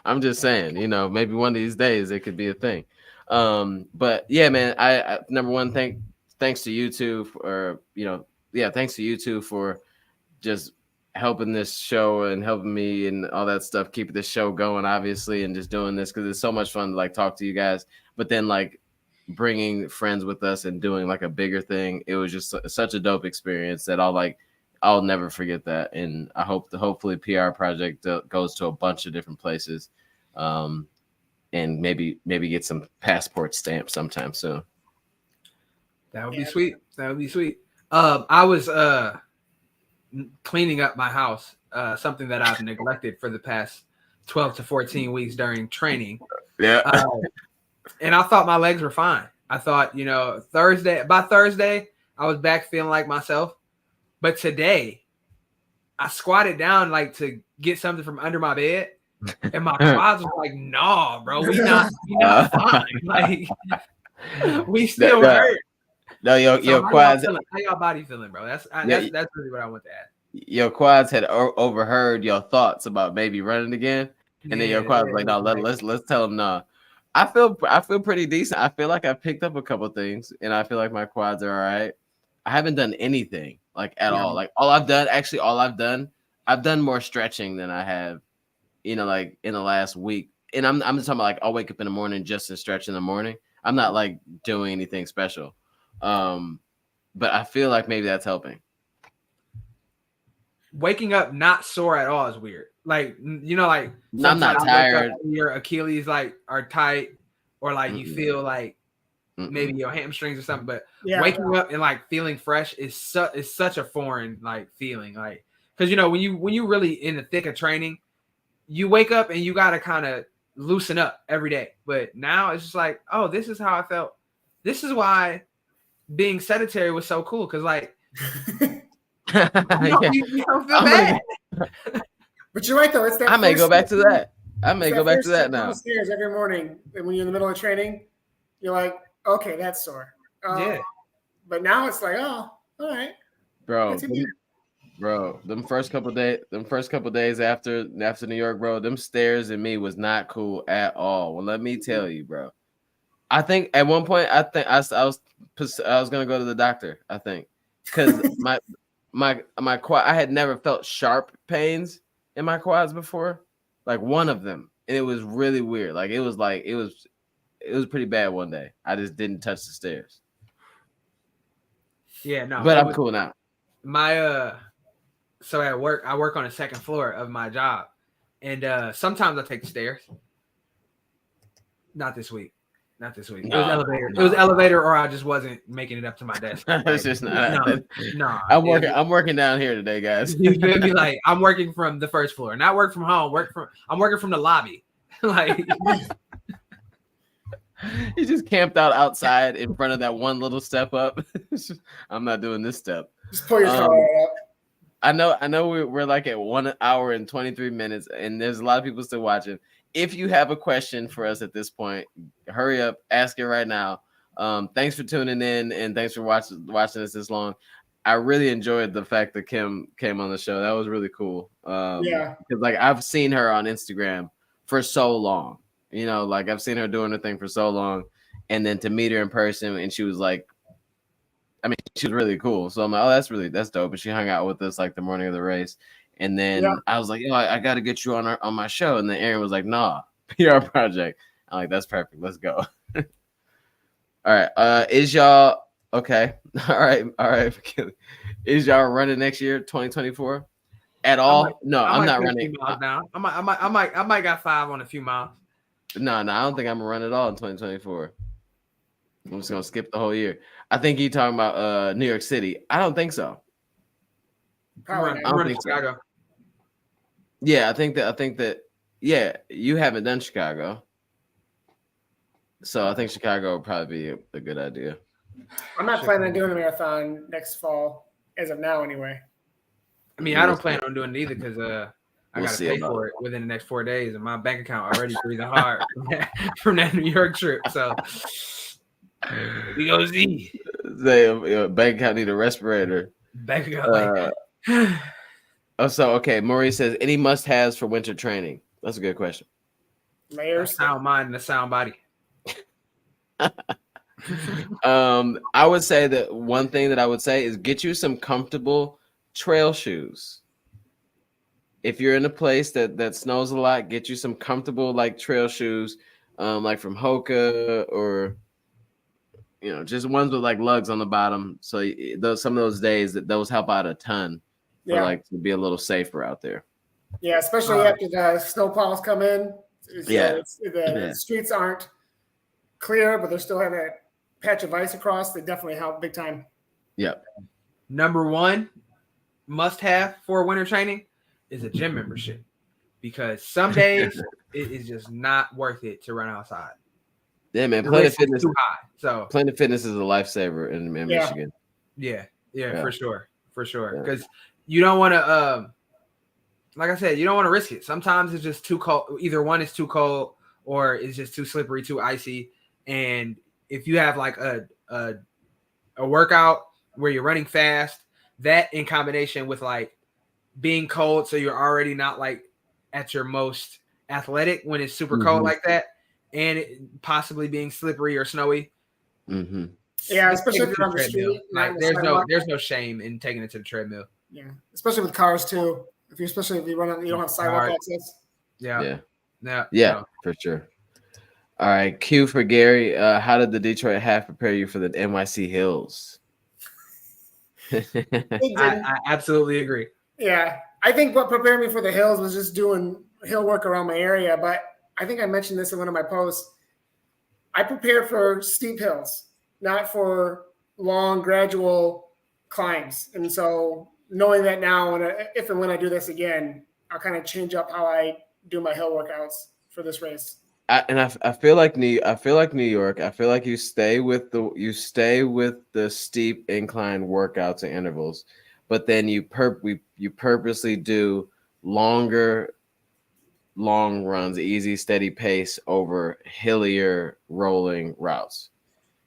I'm just saying, you know, maybe one of these days it could be a thing. But yeah, man, I number one, thanks to you two for, thanks to you two for just helping this show and helping me and all that stuff, keeping this show going, obviously, and just doing this because it's so much fun to like talk to you guys. But then like bringing friends with us and doing like a bigger thing, it was just such a dope experience that I'll never forget that. And I hope hopefully PR project goes to a bunch of different places, and maybe get some passport stamps sometime soon. That would be sweet. That would be sweet. I was cleaning up my house, something that I've neglected for the past 12 to 14 weeks during training. Yeah. And I thought my legs were fine. I thought, by Thursday, I was back feeling like myself. But today, I squatted down like to get something from under my bed, and my quads was like, "Nah, bro, we not fine. Like, we still hurt." No, your quads. How y'all body feeling, bro? That's really what I want to add. Your quads had overheard your thoughts about maybe running again, and then your quads was like, "No, let's tell them no." I feel pretty decent. I feel like I picked up a couple things, and I feel like my quads are all right. I haven't done anything like at all. Like I've done more stretching than I have, like in the last week. And I'm just talking about like I'll wake up in the morning just to stretch in the morning. I'm not like doing anything special. But I feel like maybe that's helping. Waking up not sore at all is weird. Like, like I'm not tired. Your Achilles like are tight, or like you feel like maybe your hamstrings or something. But waking up and like feeling fresh is such a foreign like feeling. Like, because when you really in the thick of training, you wake up and you gotta kind of loosen up every day. But now it's just like, oh, this is how I felt. This is why being sedentary was so cool, because like you don't feel bad. But you're right though. It's that I may go back to that. I may go back to that now. Stairs every morning, and when you're in the middle of training, you're like, okay, that's sore. Yeah. But now it's like, oh, all right, bro. Them first couple days after New York, bro, them stairs and me was not cool at all. Well, let me tell you, bro. I think at one point, I was gonna go to the doctor. I think because my quad, I had never felt sharp pains in my quads before, like one of them, and it was really weird. Like it was pretty bad one day. I just didn't touch the stairs. Yeah, no, but I'm cool now. So at work, I work on the second floor of my job, and sometimes I take the stairs. Not this week. It was elevator. No. It was elevator, or I just wasn't making it up to my desk. It's just not. No. I'm working down here today, guys. You feel me? Like I'm working from the first floor, not work from home. I'm working from the lobby. Like he just camped outside in front of that one little step up. I'm not doing this step. Just pull your car up. I know we're like at 1 hour and 23 minutes, and there's a lot of people still watching. If you have a question for us at this point, hurry up, ask it right now. Thanks for tuning in, and thanks for watching us this long. I really enjoyed the fact that Kim came on the show. That was really cool. Because like I've seen her on Instagram for so long. Like I've seen her doing her thing for so long, and then to meet her in person, and she was like, she was really cool. So I'm like, oh, that's dope. And she hung out with us like the morning of the race. And then I was like, I got to get you on my show. And then Aaron was like, nah, PR project. I'm like, that's perfect. Let's go. All right. Is y'all okay? All right. Is y'all running next year, 2024 at all? I'm not running. Now. I might got 5 on a few miles. No, I don't think I'm gonna run at all in 2024. I'm just gonna skip the whole year. I think you talking about New York City. I don't think so. I don't think Chicago. So. Yeah, I think that. Yeah, you haven't done Chicago, so I think Chicago would probably be a good idea. I'm not planning on doing a marathon next fall, as of now, anyway. I mean, I don't plan on doing it either because I got to pay for it within the next 4 days, and my bank account already breathing hard from that New York trip. So we go see. The bank account need a respirator. Bank account. Okay. Maurice says any must-haves for winter training. That's a good question. Layers, a sound mind and a sound body. I would say that one thing that I would say is get you some comfortable trail shoes. If you're in a place that snows a lot, get you some comfortable like trail shoes, like from Hoka or just ones with like lugs on the bottom. So some of those days those help out a ton for like to be a little safer out there. Yeah, especially after the snow plows come in. The streets aren't clear, but they still have that patch of ice across. They definitely help big time. Yep. Number one must have for winter training is a gym membership, because some days it is just not worth it to run outside. Yeah, man. Planet Fitness too high. So Planet Fitness is a lifesaver in Michigan. Yeah, for sure. Because you don't want to, like I said, you don't want to risk it. Sometimes it's just too cold. Either one is too cold or it's just too slippery, too icy. And if you have like a workout where you're running fast, that in combination with like being cold, so you're already not like at your most athletic when it's super cold like that, and it possibly being slippery or snowy. Mm-hmm. Yeah, especially if you're on the street. Like there's no shame in taking it to the treadmill. Yeah, especially with cars too. Especially if you run on, you don't have sidewalk access. Yeah, for sure. All right, Q for Gary. How did the Detroit half prepare you for the NYC Hills? I absolutely agree. Yeah, I think what prepared me for the hills was just doing hill work around my area. But I think I mentioned this in one of my posts. I prepared for steep hills, not for long, gradual climbs. And so knowing that now, if and when I do this again, I'll kind of change up how I do my hill workouts for this race. I feel like New York. I feel like you stay with the steep incline workouts and intervals, but then you purposely do long runs, easy, steady pace over hillier rolling routes.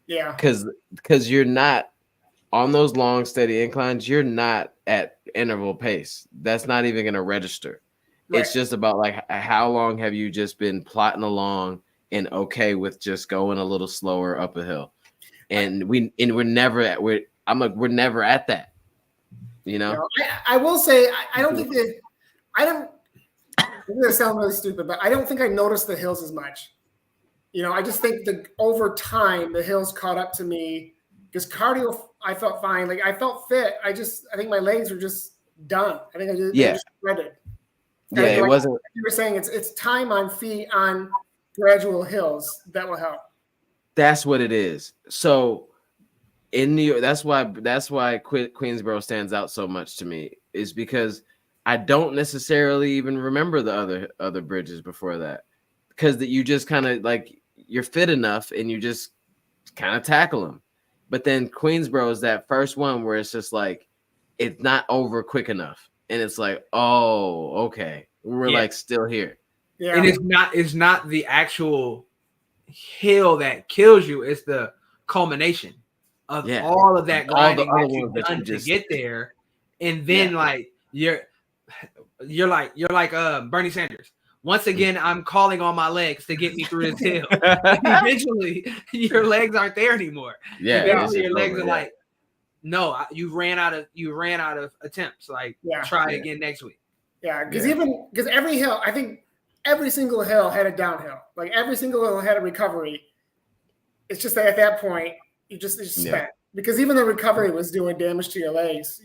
Yeah, because you're not on those long, steady inclines. You're not at interval pace. That's not even going to register. Right. It's just about like how long have you just been plotting along and okay with just going a little slower up a hill, and we're never at that. I will say I don't think that I'm gonna sound really stupid, but I don't think I noticed the hills as much. I just think that over time the hills caught up to me because cardio I felt fine. Like I felt fit. I think my legs were just done. I think they just shredded. Yeah, it wasn't. Like you were saying it's time on feet on gradual hills that will help. That's what it is. So in New York, that's why Queensboro stands out so much to me, is because I don't necessarily even remember the other bridges before that, because that you just kind of like you're fit enough and you just kind of tackle them. But then Queensboro is that first one where it's just like it's not over quick enough. And it's like, oh, okay, we're like still here. Yeah, and it's not the actual hill that kills you; it's the culmination of all of that grinding that you've done to get there. And then like you're like Bernie Sanders. Once again, I'm calling on my legs to get me through this hill. And eventually, your legs aren't there anymore. Yeah, eventually your legs are like, no, you ran out of attempts. Like, try again next week. Yeah, because every hill, I think every single hill had a downhill. Like every single hill had a recovery. It's just that at that point, you just spent, because even the recovery was doing damage to your legs.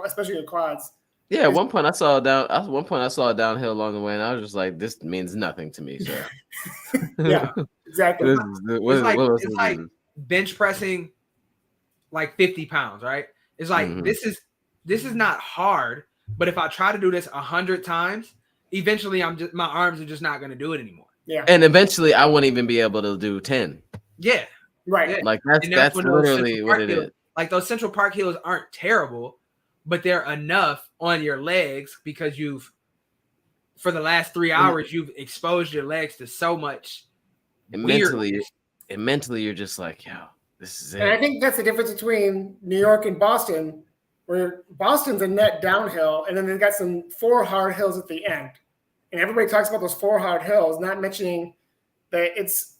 Especially your quads. Yeah, at one point I saw a downhill along the way, and I was just like, "This means nothing to me." So, yeah, exactly. It's like bench pressing like 50 pounds, right? It's like this is not hard, but if I try to do this 100 times, eventually my arms are just not going to do it anymore. Yeah, and eventually I won't even be able to do 10. Yeah, Right. Yeah. Like that's literally what it is. Like those Central Park hills aren't terrible, but they're enough on your legs because for the last 3 hours, you've exposed your legs to so much. And mentally, you're just like, yo, this is it. And I think that's the difference between New York and Boston, where Boston's a net downhill, and then they've got some 4 hard hills at the end. And everybody talks about those 4 hard hills, not mentioning that it's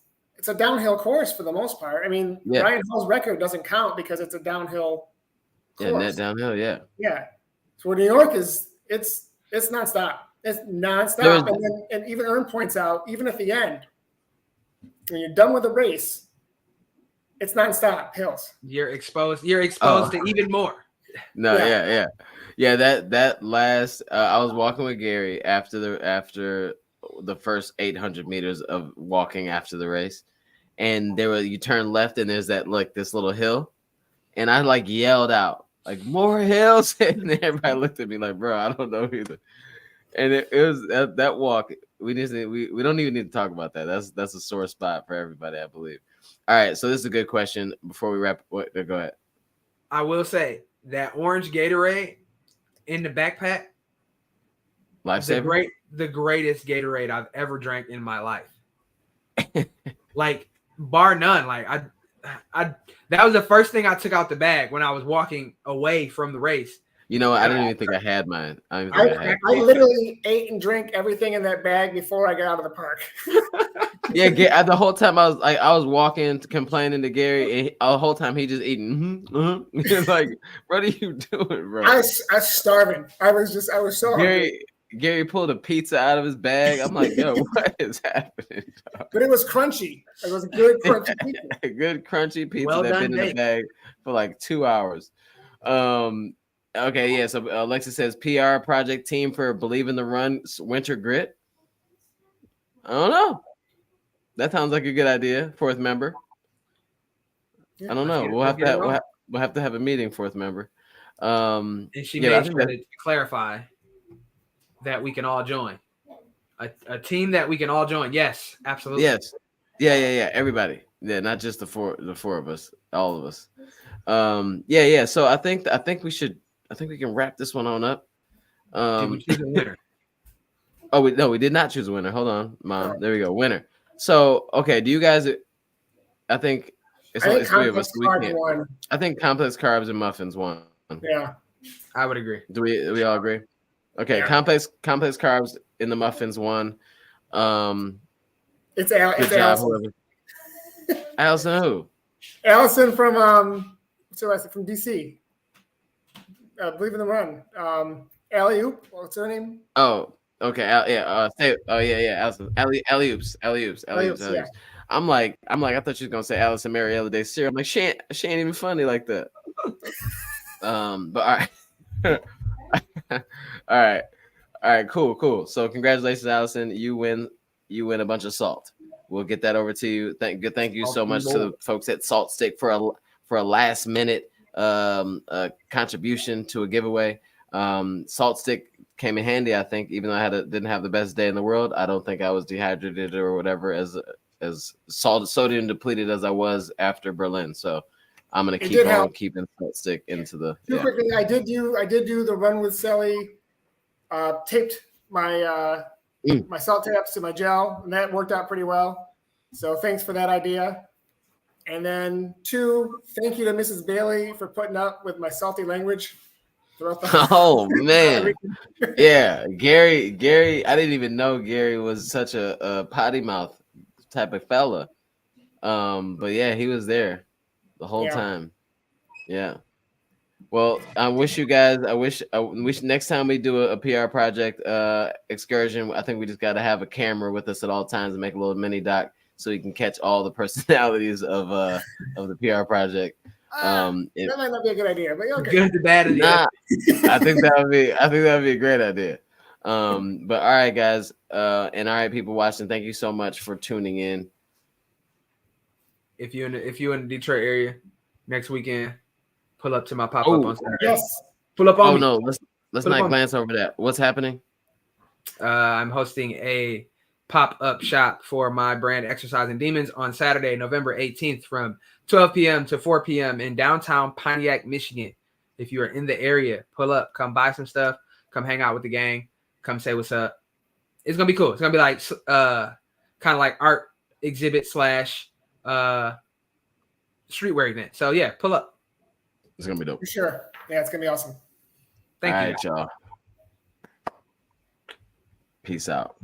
a downhill course for the most part. I mean, Ryan Hall's record doesn't count because it's a downhill course. Yeah, net downhill, yeah. Yeah. So where New York is, it's nonstop. It's nonstop. And even Ern points out, even at the end, when you're done with the race, it's nonstop hills. You're exposed to even more. No, yeah. That last, I was walking with Gary after the first 800 meters of walking after the race, and you turn left and there's this little hill, and I like yelled out like more hills, and everybody looked at me like, bro, I don't know either. And it was that walk. We don't even need to talk about that. That's a sore spot for everybody, I believe. All right, so this is a good question before we wrap. Go ahead. I will say that orange Gatorade in the backpack, lifesaver, the greatest Gatorade I've ever drank in my life. Like bar none. Like I that was the first thing I took out the bag when I was walking away from the race. You know what? I didn't even think I had mine. I literally ate and drank everything in that bag before I got out of the park. Yeah, the whole time I was walking, complaining to Gary, and the whole time he just eating. Like, what are you doing, bro? I was starving. I was so hungry. Gary pulled a pizza out of his bag. I'm like, yo, what is happening? But it was crunchy. It was a good crunchy pizza. A good crunchy pizza that's been in the bag for like 2 hours. Okay, yeah. So Alexa says PR project team for Believe in the Run Winter Grit. I don't know. That sounds like a good idea. 4th member. I don't know. We'll have to have a meeting. 4th member. And she made sure to clarify that we can all join a team that we can all join. Yes, absolutely. Yes. Yeah. Everybody. Yeah, not just the four of us. All of us. Yeah. So I think we can wrap this one on up. Did we choose a winner? We did not choose a winner. Hold on, Mom. There we go. Winner. So, okay, do you guys? I think it's 3 of us. So we can't. I think complex carbs and muffins won. Yeah, I would agree. Do we all agree? Okay, yeah. Complex carbs in the muffins won. It's Allison. Allison who? Allison from from DC. Believe in the Run. Alley Oop. What's her name? Oh, okay. Allison. Alley Oops. Yeah. I'm like, I thought she was gonna say Allison Mariella Day Sierra. I'm like, she ain't even funny like that. But all right, cool. So congratulations, Allison. You win a bunch of salt. We'll get that over to you. Thank you so much to the folks at Salt Stick for a last minute contribution to a giveaway. Salt Stick came in handy, I think, even though I didn't have the best day in the world. I don't think I was dehydrated or whatever as sodium depleted as I was after Berlin. So I'm gonna keep on keeping Salt Stick into the. Quickly, I did do the Run with Sally. Taped my my salt taps to my gel, and that worked out pretty well. So thanks for that idea. And then 2, thank you to Mrs. Bailey for putting up with my salty language throughout the. Oh man, yeah, Gary. I didn't even know Gary was such a potty mouth type of fella. But yeah, he was there the whole time. Yeah. Well, I wish next time we do a PR project excursion, I think we just got to have a camera with us at all times and make a little mini doc so you can catch all the personalities of the PR project. That might not be a good idea, but okay. Good to bad idea. I think that would be a great idea. But all right, guys, and all right, people watching, thank you so much for tuning in. If you're in the Detroit area next weekend, pull up to my pop up on Saturday. Yes, pull up on me. No, let's not glance over that. What's happening? I'm hosting a pop-up shop for my brand Exercising Demons on Saturday, November 18th from 12 p.m. to 4 p.m. in downtown Pontiac, Michigan. If you are in the area, pull up, come buy some stuff, come hang out with the gang, come say what's up. It's going to be cool. It's going to be like kind of like art exhibit / streetwear event. So yeah, pull up. It's going to be dope. For sure. Yeah, it's going to be awesome. Thank you. All right, y'all. Peace out.